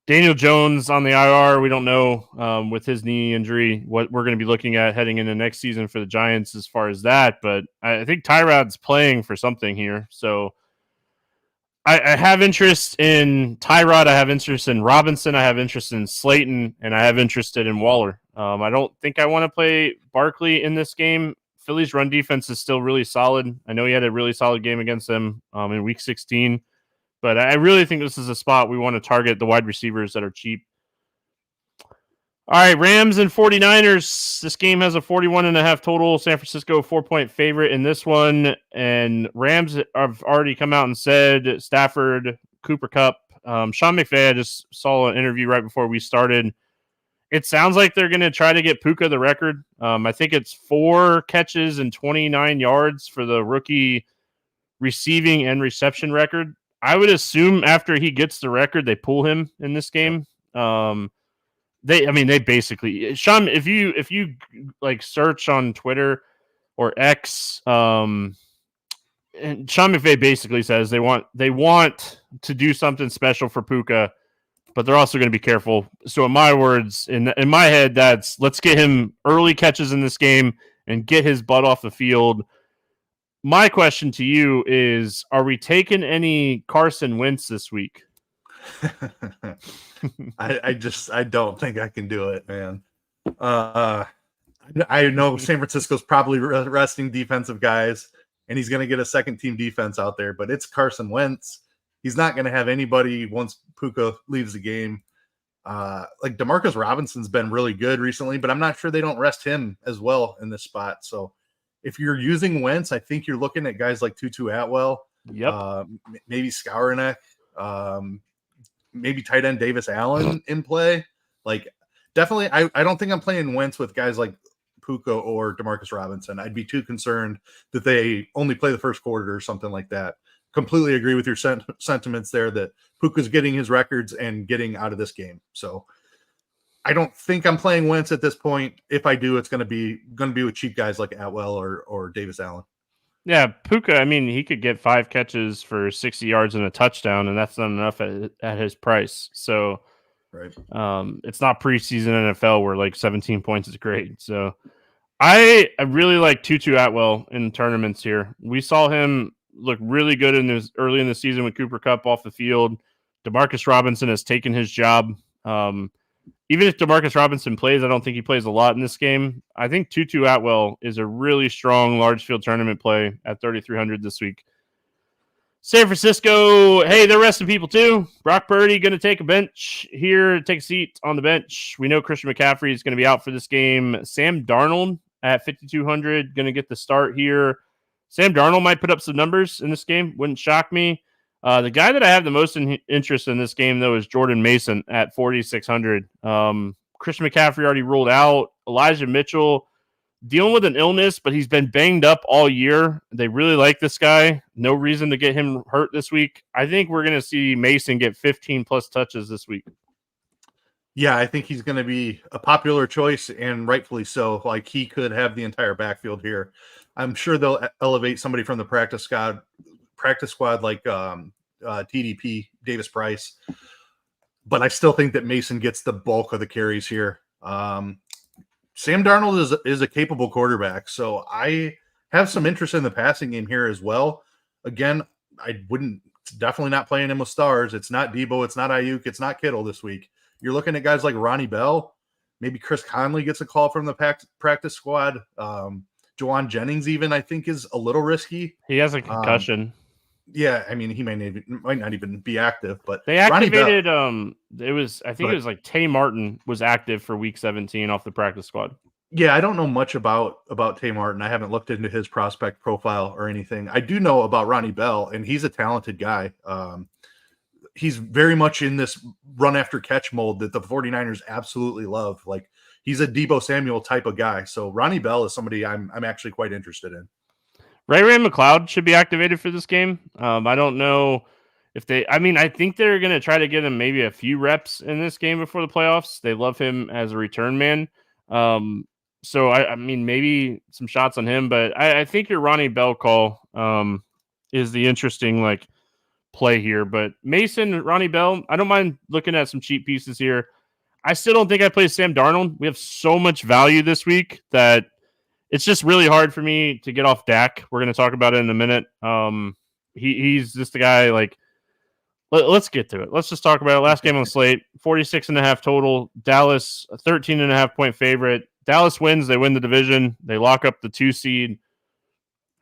Daniel Jones on the IR. We don't know with his knee injury what we're going to be looking at heading into next season for the Giants as far as that. But I think Tyrod's playing for something here. So I have interest in Tyrod. I have interest in Robinson. I have interest in Slayton. And I have interest in Waller. I don't think I want to play Barkley in this game. Philly's run defense is still really solid. I know he had a really solid game against them in Week 16. But I really think this is a spot we want to target the wide receivers that are cheap. All right, Rams and 49ers. This game has a 41.5 total. San Francisco 4-point favorite in this one. And Rams have already come out and said Stafford, Cooper Kupp. Sean McVay, I just saw an interview right before we started. It sounds like they're going to try to get Puka the record. I think it's 4 catches and 29 yards for the rookie receiving and reception record. I would assume after he gets the record, they pull him in this game. They basically, Sean, if you like search on Twitter or X, and Sean McVay basically says they want to do something special for Puka, but they're also going to be careful. So in my words, in my head, that's let's get him early catches in this game and get his butt off the field. My question to you is, are we taking any Carson Wentz this week? I don't think I can do it, man. I know San Francisco's probably resting defensive guys, and he's going to get a second team defense out there, but it's Carson Wentz. He's not going to have anybody once Puka leaves the game. Like DeMarcus Robinson's been really good recently, but I'm not sure they don't rest him as well in this spot. So if you're using Wentz, I think you're looking at guys like Tutu Atwell, maybe Skowronek, maybe tight end Davis Allen in play. Like, definitely, I don't think I'm playing Wentz with guys like Puka or DeMarcus Robinson. I'd be too concerned that they only play the first quarter or something like that. Completely agree with your sentiments there that Puka's getting his records and getting out of this game. So I don't think I'm playing Wentz at this point. If I do, it's going to be with cheap guys like Atwell or Davis Allen. Yeah, Puka, I mean, he could get 5 catches for 60 yards and a touchdown, and that's not enough at his price. So right. It's not preseason NFL where like 17 points is great. So I really like Tutu Atwell in tournaments here. We saw him look really good early in the season with Cooper Kupp off the field. DeMarcus Robinson has taken his job. Even if DeMarcus Robinson plays, I don't think he plays a lot in this game. I think Tutu Atwell is a really strong large field tournament play at 3,300 this week. San Francisco, hey, they're resting people too. Brock Purdy going to take a seat on the bench. We know Christian McCaffrey is going to be out for this game. Sam Darnold at 5,200 going to get the start here. Sam Darnold might put up some numbers in this game. Wouldn't shock me. The guy that I have the most interest in this game, though, is Jordan Mason at 4,600. Christian McCaffrey already ruled out. Elijah Mitchell dealing with an illness, but he's been banged up all year. They really like this guy. No reason to get him hurt this week. I think we're going to see Mason get 15-plus touches this week. Yeah, I think he's going to be a popular choice, and rightfully so. Like, he could have the entire backfield here. I'm sure they'll elevate somebody from the practice squad like TDP, Davis Price. But I still think that Mason gets the bulk of the carries here. Sam Darnold is a capable quarterback, so I have some interest in the passing game here as well. Again, I wouldn't definitely not playing him with stars. It's not Debo, it's not Ayuk, it's not Kittle this week. You're looking at guys like Ronnie Bell. Maybe Chris Conley gets a call from the practice squad. Juwan Jennings even, I think, is a little risky. He has a concussion. Yeah, I mean, he might not even be active, but they activated. It was like Tay Martin was active for Week 17 off the practice squad. Yeah, I don't know much about Tay Martin. I haven't looked into his prospect profile or anything. I do know about Ronnie Bell, and he's a talented guy. He's very much in this run after catch mold that the 49ers absolutely love. Like, he's a Debo Samuel type of guy. So Ronnie Bell is somebody I'm actually quite interested in. Ray McLeod should be activated for this game. I don't know if I think they're going to try to get him maybe a few reps in this game before the playoffs. They love him as a return man. So I mean, maybe some shots on him, but I think your Ronnie Bell call is the interesting play here. But Mason, Ronnie Bell, I don't mind looking at some cheap pieces here. I still don't think I play Sam Darnold. We have so much value this week that it's just really hard for me to get off Dak. We're going to talk about it in a minute. He's just the guy, like, let's get to it. Let's just talk about it. Last game on the slate, 46.5 total. Dallas, a 13.5 point favorite. Dallas wins. They win the division. They lock up the 2 seed.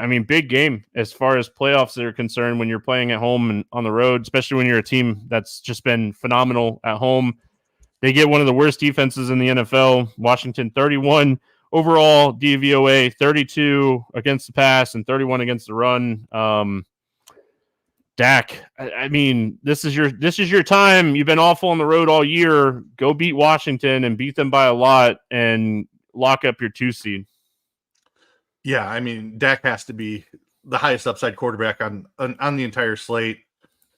I mean, big game as far as playoffs are concerned when you're playing at home and on the road, especially when you're a team that's just been phenomenal at home. They get one of the worst defenses in the NFL. Washington, 31 overall DVOA, 32 against the pass and 31 against the run. Dak, I mean, this is your time. You've been awful on the road all year. Go beat Washington and beat them by a lot and lock up your 2 seed. Yeah, I mean, Dak has to be the highest upside quarterback on the entire slate.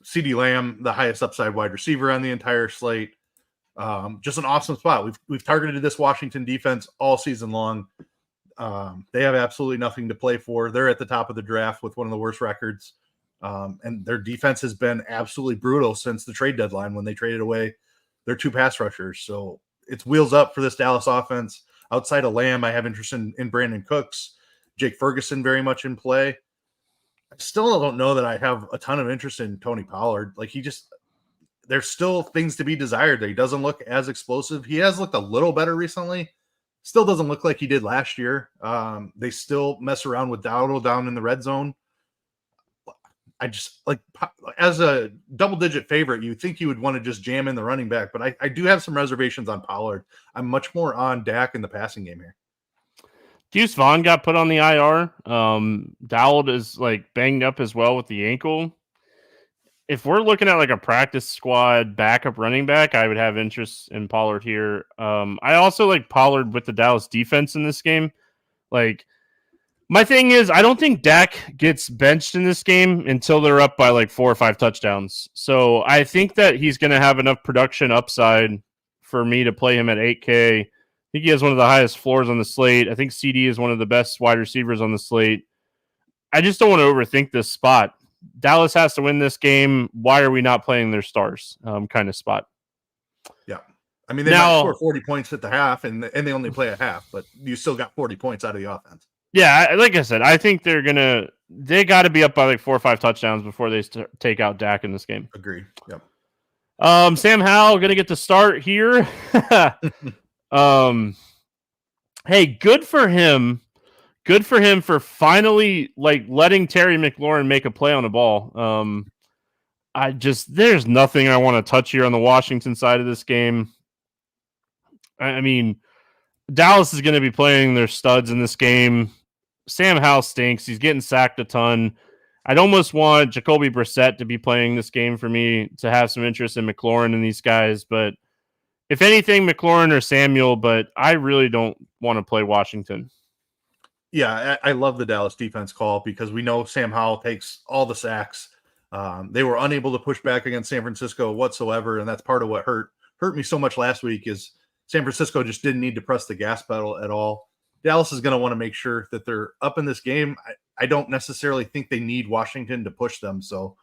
CeeDee Lamb, the highest upside wide receiver on the entire slate. Just an awesome spot. We've targeted this Washington defense all season long. They have absolutely nothing to play for. They're at the top of the draft with one of the worst records. And their defense has been absolutely brutal since the trade deadline when they traded away their 2 pass rushers. So it's wheels up for this Dallas offense. Outside of Lamb, I have interest in Brandon Cooks, Jake Ferguson very much in play. I still don't know that I have a ton of interest in Tony Pollard. Like, there's still things to be desired there. He doesn't look as explosive. He has looked a little better recently. Still doesn't look like he did last year. They still mess around with Dowdle down in the red zone. I just, like, as a double-digit favorite, you think you would want to just jam in the running back, but I do have some reservations on Pollard. I'm much more on Dak in the passing game here. Deuce Vaughn got put on the IR. Dowd is, like, banged up as well with the ankle. If we're looking at, like, a practice squad backup running back, I would have interest in Pollard here. I also like Pollard with the Dallas defense in this game. Like, my thing is, I don't think Dak gets benched in this game until they're up by, like, 4 or 5 touchdowns. So I think that he's going to have enough production upside for me to play him at 8K. I think he has one of the highest floors on the slate. I think CD is one of the best wide receivers on the slate. I just don't want to overthink this spot. Dallas has to win this game. Why are we not playing their stars kind of spot? Yeah. I mean, they might score 40 points at the half, and they only play a half, but you still got 40 points out of the offense. Yeah, like I said, I think they got to be up by like 4 or 5 touchdowns before they take out Dak in this game. Agree. Yep. Sam Howell going to get the start here. Hey, good for him. Good for him for finally, like, letting Terry McLaurin make a play on the ball. There's nothing I want to touch here on the Washington side of this game. I mean, Dallas is going to be playing their studs in this game. Sam Howell stinks. He's getting sacked a ton. I'd almost want Jacoby Brissett to be playing this game for me to have some interest in McLaurin and these guys. But if anything, McLaurin or Samuel, but I really don't want to play Washington. Yeah, I love the Dallas defense call because we know Sam Howell takes all the sacks. They were unable to push back against San Francisco whatsoever, and that's part of what hurt me so much last week is San Francisco just didn't need to press the gas pedal at all. Dallas is going to want to make sure that they're up in this game. I don't necessarily think they need Washington to push them, so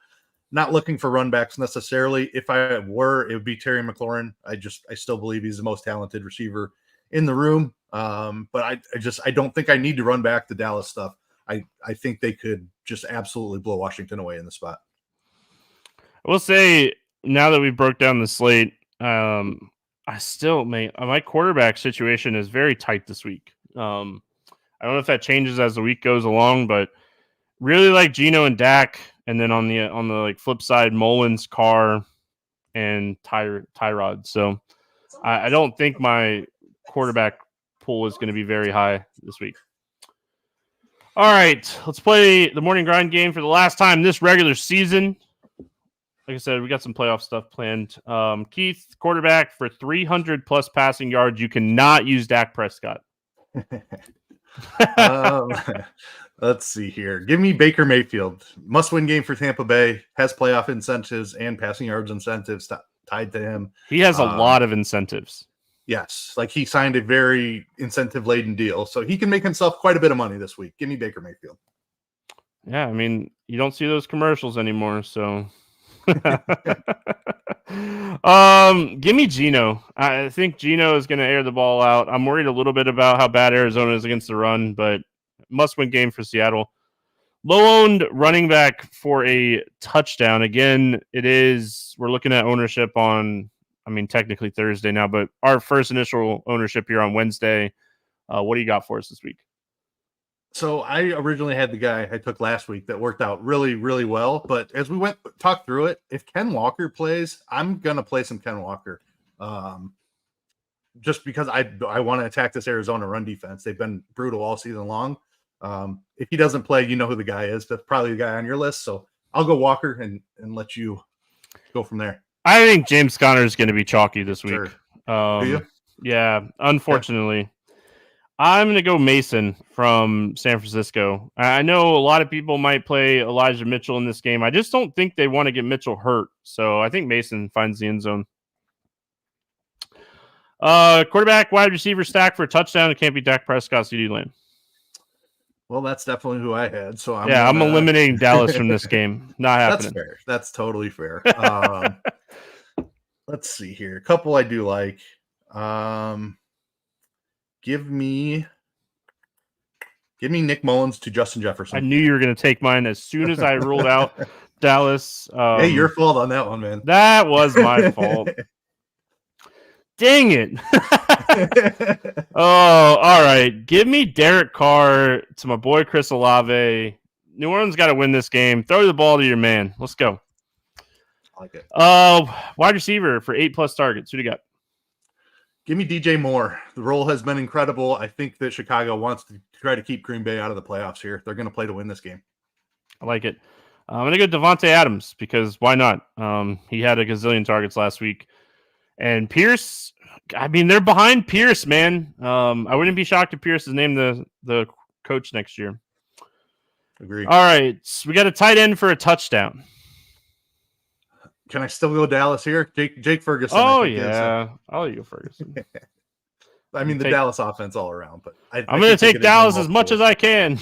not looking for run backs necessarily. If I were, it would be Terry McLaurin. I still believe he's the most talented receiver in the room. But I don't think I need to run back the Dallas stuff. I think they could just absolutely blow Washington away in the spot. I will say, now that we broke down the slate, my quarterback situation is very tight this week. I don't know if that changes as the week goes along, but really like Geno and Dak, and then on the like flip side, Mullins, Carr, and Tyrod. So I don't think my quarterback pool is going to be very high this week. All right, let's play the morning grind game for the last time this regular season. Like I said, we got some playoff stuff planned. Keith, quarterback for 300 plus passing yards. You cannot use Dak Prescott. Let's see here. Give me Baker Mayfield. Must-win game for Tampa Bay. Has playoff incentives and passing yards incentives tied to him. He has a lot of incentives. Yes, like he signed a very incentive-laden deal, so he can make himself quite a bit of money this week. Give me Baker Mayfield. Yeah, I mean, you don't see those commercials anymore, so Give me Geno. I think Geno is going to air the ball out. I'm worried a little bit about how bad Arizona is against the run, but must-win game for Seattle. Low-owned running back for a touchdown. Again, we're looking at ownership on, technically Thursday now, but our first initial ownership here on Wednesday. What do you got for us this week? So I originally had the guy I took last week that worked out really, really well. But as we talked through it, if Ken Walker plays, I'm going to play some Ken Walker. Just because I want to attack this Arizona run defense. They've been brutal all season long. If he doesn't play, you know who the guy is. That's probably the guy on your list. So I'll go Walker and let you go from there. I think James Conner is going to be chalky this week. Sure. Do you? Yeah, unfortunately. Yeah. I'm going to go Mason from San Francisco. I know a lot of people might play Elijah Mitchell in this game. I just don't think they want to get Mitchell hurt. So I think Mason finds the end zone. Quarterback, wide receiver stack for a touchdown. It can't be Dak Prescott, CeeDee Lamb. Well, that's definitely who I had. So I'm eliminating Dallas from this game. Not happening. That's fair. That's totally fair. Let's see here. A couple I do like. Give me Nick Mullins to Justin Jefferson. I knew you were going to take mine as soon as I ruled out Dallas. Hey, your fault on that one, man. That was my fault. Dang it. Oh, all right. Give me Derek Carr to my boy Chris Olave. New Orleans got to win this game. Throw the ball to your man. Let's go. I like it. Wide receiver for 8+ targets. Who do you got? Give me DJ Moore. The role has been incredible. I think that Chicago wants to try to keep Green Bay out of the playoffs here. They're going to play to win this game. I like it. I'm going to go Devontae Adams because why not? He had a gazillion targets last week. And Pierce, they're behind Pierce, man. I wouldn't be shocked if Pierce is named the coach next year. Agree. All right. So we got a tight end for a touchdown. Can I still go Dallas here? Jake Ferguson. Oh, yeah. I'll go Ferguson. The Dallas offense all around. But I'm going to take Dallas as much as I can.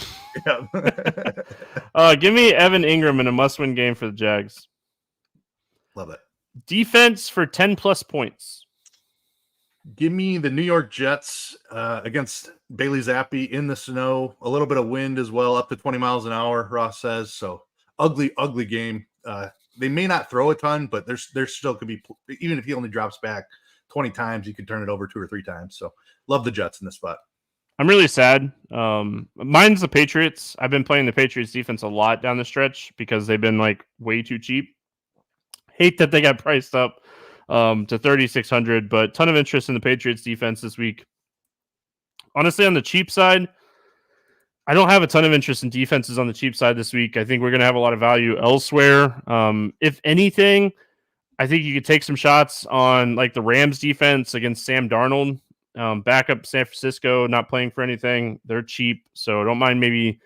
Yeah. Give me Evan Ingram in a must-win game for the Jags. Love it. Defense for 10+ points. Give me the New York Jets against Bailey Zappi in the snow. A little bit of wind as well, up to 20 miles an hour, Ross says. So ugly game. They may not throw a ton, but there still could be, even if he only drops back 20 times, he could turn it over 2 or 3 times. So love the Jets in this spot. I'm really sad. Mine's the Patriots. I've been playing the Patriots defense a lot down the stretch because they've been way too cheap. Hate that they got priced up to 3,600, but ton of interest in the Patriots defense this week. Honestly, on the cheap side, I don't have a ton of interest in defenses on the cheap side this week. I think we're going to have a lot of value elsewhere. If anything, I think you could take some shots on the Rams defense against Sam Darnold. Backup San Francisco, not playing for anything. They're cheap, so don't mind maybe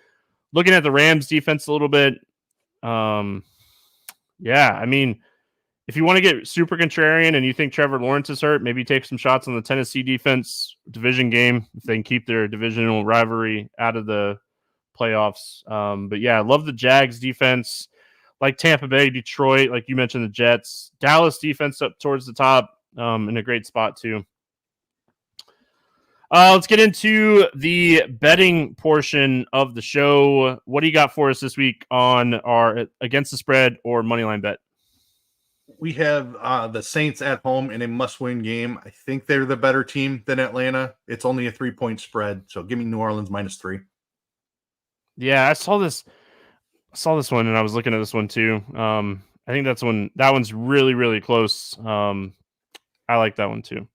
looking at the Rams defense a little bit. If you want to get super contrarian and you think Trevor Lawrence is hurt, maybe take some shots on the Tennessee defense division game if they can keep their divisional rivalry out of the playoffs. But yeah, I love the Jags defense, like Tampa Bay, Detroit, like you mentioned, the Jets, Dallas defense up towards the top in a great spot too. Let's get into the betting portion of the show. What do you got for us this week on our against the spread or moneyline bet? We have the Saints at home in a must-win game. I think they're the better team than Atlanta. It's only a 3-point spread, so give me New Orleans -3. Yeah, I saw this one, and I was looking at this one too. I think that one's really, really close. I like that one too.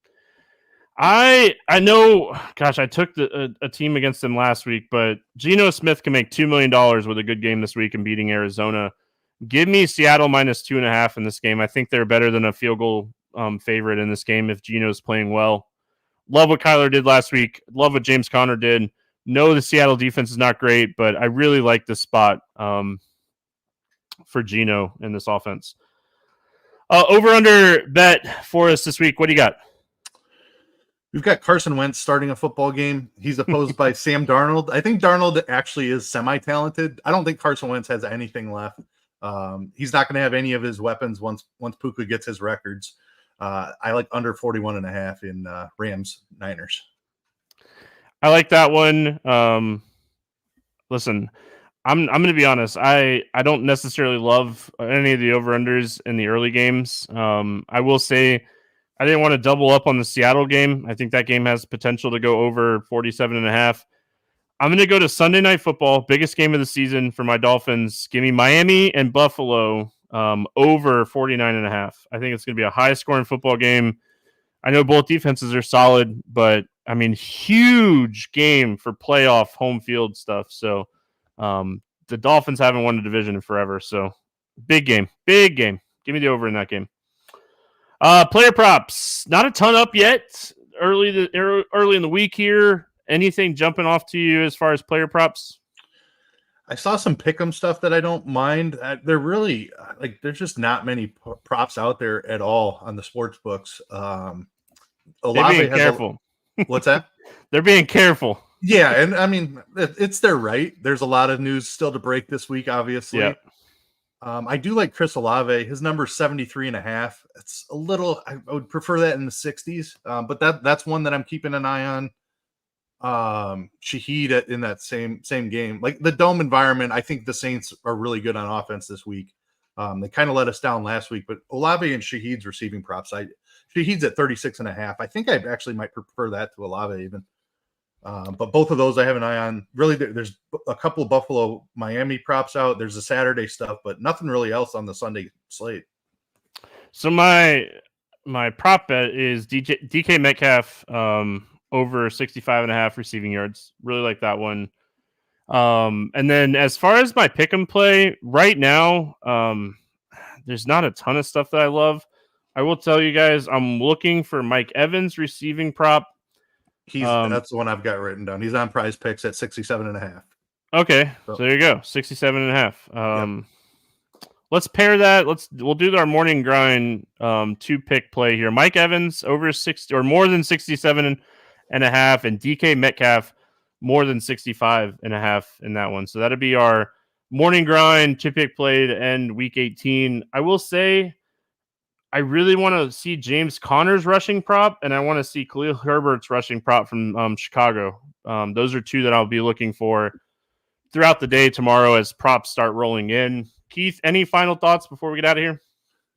I know, gosh, I took a team against them last week, but Geno Smith can make $2 million with a good game this week and beating Arizona. Give me Seattle -2.5 in this game. I think they're better than a field goal favorite in this game if Geno's playing well. Love what Kyler did last week. Love what James Conner did. No, the Seattle defense is not great, but I really like this spot for Geno in this offense. Over-under bet for us this week. What do you got? We've got Carson Wentz starting a football game. He's opposed by Sam Darnold. I think Darnold actually is semi-talented. I don't think Carson Wentz has anything left. He's not going to have any of his weapons once Puka gets his records. I like under 41.5 in Rams Niners. I like that one. Listen, I'm going to be honest. I don't necessarily love any of the over-unders in the early games. I will say I didn't want to double up on the Seattle game. I think that game has potential to go over 47.5. I'm going to go to Sunday Night Football, biggest game of the season for my Dolphins. Give me Miami and Buffalo over 49.5. I think it's going to be a high-scoring football game. I know both defenses are solid, but, I mean, huge game for playoff home field stuff. So the Dolphins haven't won a division in forever. So big game. Give me the over in that game. Player props, not a ton up yet. Early in the week here. Anything jumping off to you as far as player props? I saw some pick'em stuff that I don't mind. They're really there's just not many props out there at all on the sports books. They're being careful. What's that? They're being careful. Yeah, and I mean it's their right. There's a lot of news still to break this week, obviously. Yeah. I do like Chris Olave. His number is 73.5. It's a little. I would prefer that in the 60s, but that's one that I'm keeping an eye on. Shaheed in that same game, like the dome environment. I think the Saints are really good on offense this week. They kind of let us down last week, but Olave and Shaheed's receiving props. Shaheed's at 36.5. I think I actually might prefer that to Olave even. But both of those I have an eye on. Really, there's a couple of Buffalo Miami props out. There's the Saturday stuff, but nothing really else on the Sunday slate. So my prop bet is DK Metcalf over 65.5 receiving yards. Really like that one. And then as far as my pick 'em play right now, there's not a ton of stuff that I love. I will tell you guys, I'm looking for Mike Evans receiving prop. That's the one I've got written down. He's on Prize Picks at 67.5. Okay, so there you go, 67.5. Let's pair that. We'll do our morning grind 2-pick play here. Mike Evans over 60 or more than 67.5, and DK Metcalf more than 65.5 in that one. So that'll be our morning grind 2-pick play to end week 18. I will say I really want to see James Conner's rushing prop, and I want to see Khalil Herbert's rushing prop from Chicago. Those are two that I'll be looking for throughout the day tomorrow as props start rolling in. Keith, any final thoughts before we get out of here?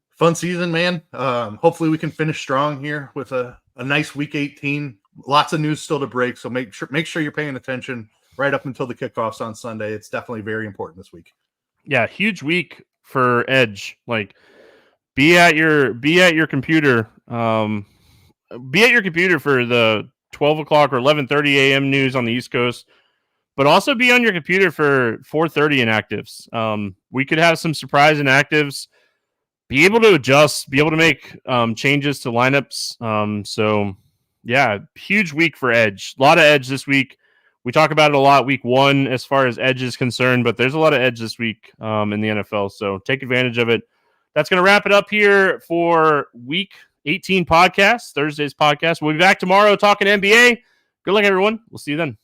Fun season, man. Hopefully we can finish strong here with a nice week 18. Lots of news still to break, so make sure you're paying attention right up until the kickoffs on Sunday. It's definitely very important this week. Yeah, huge week for Edge. Like, be at your computer. Be at your computer for the 12 o'clock or 11:30 a.m. news on the East Coast, but also be on your computer for 4:30 inactives. We could have some surprise inactives. Be able to adjust. Be able to make changes to lineups. So, yeah, huge week for Edge. A lot of Edge this week. We talk about it a lot week 1 as far as Edge is concerned, but there's a lot of Edge this week in the NFL. So take advantage of it. That's going to wrap it up here for week 18 podcast, Thursday's podcast. We'll be back tomorrow talking NBA. Good luck, everyone. We'll see you then.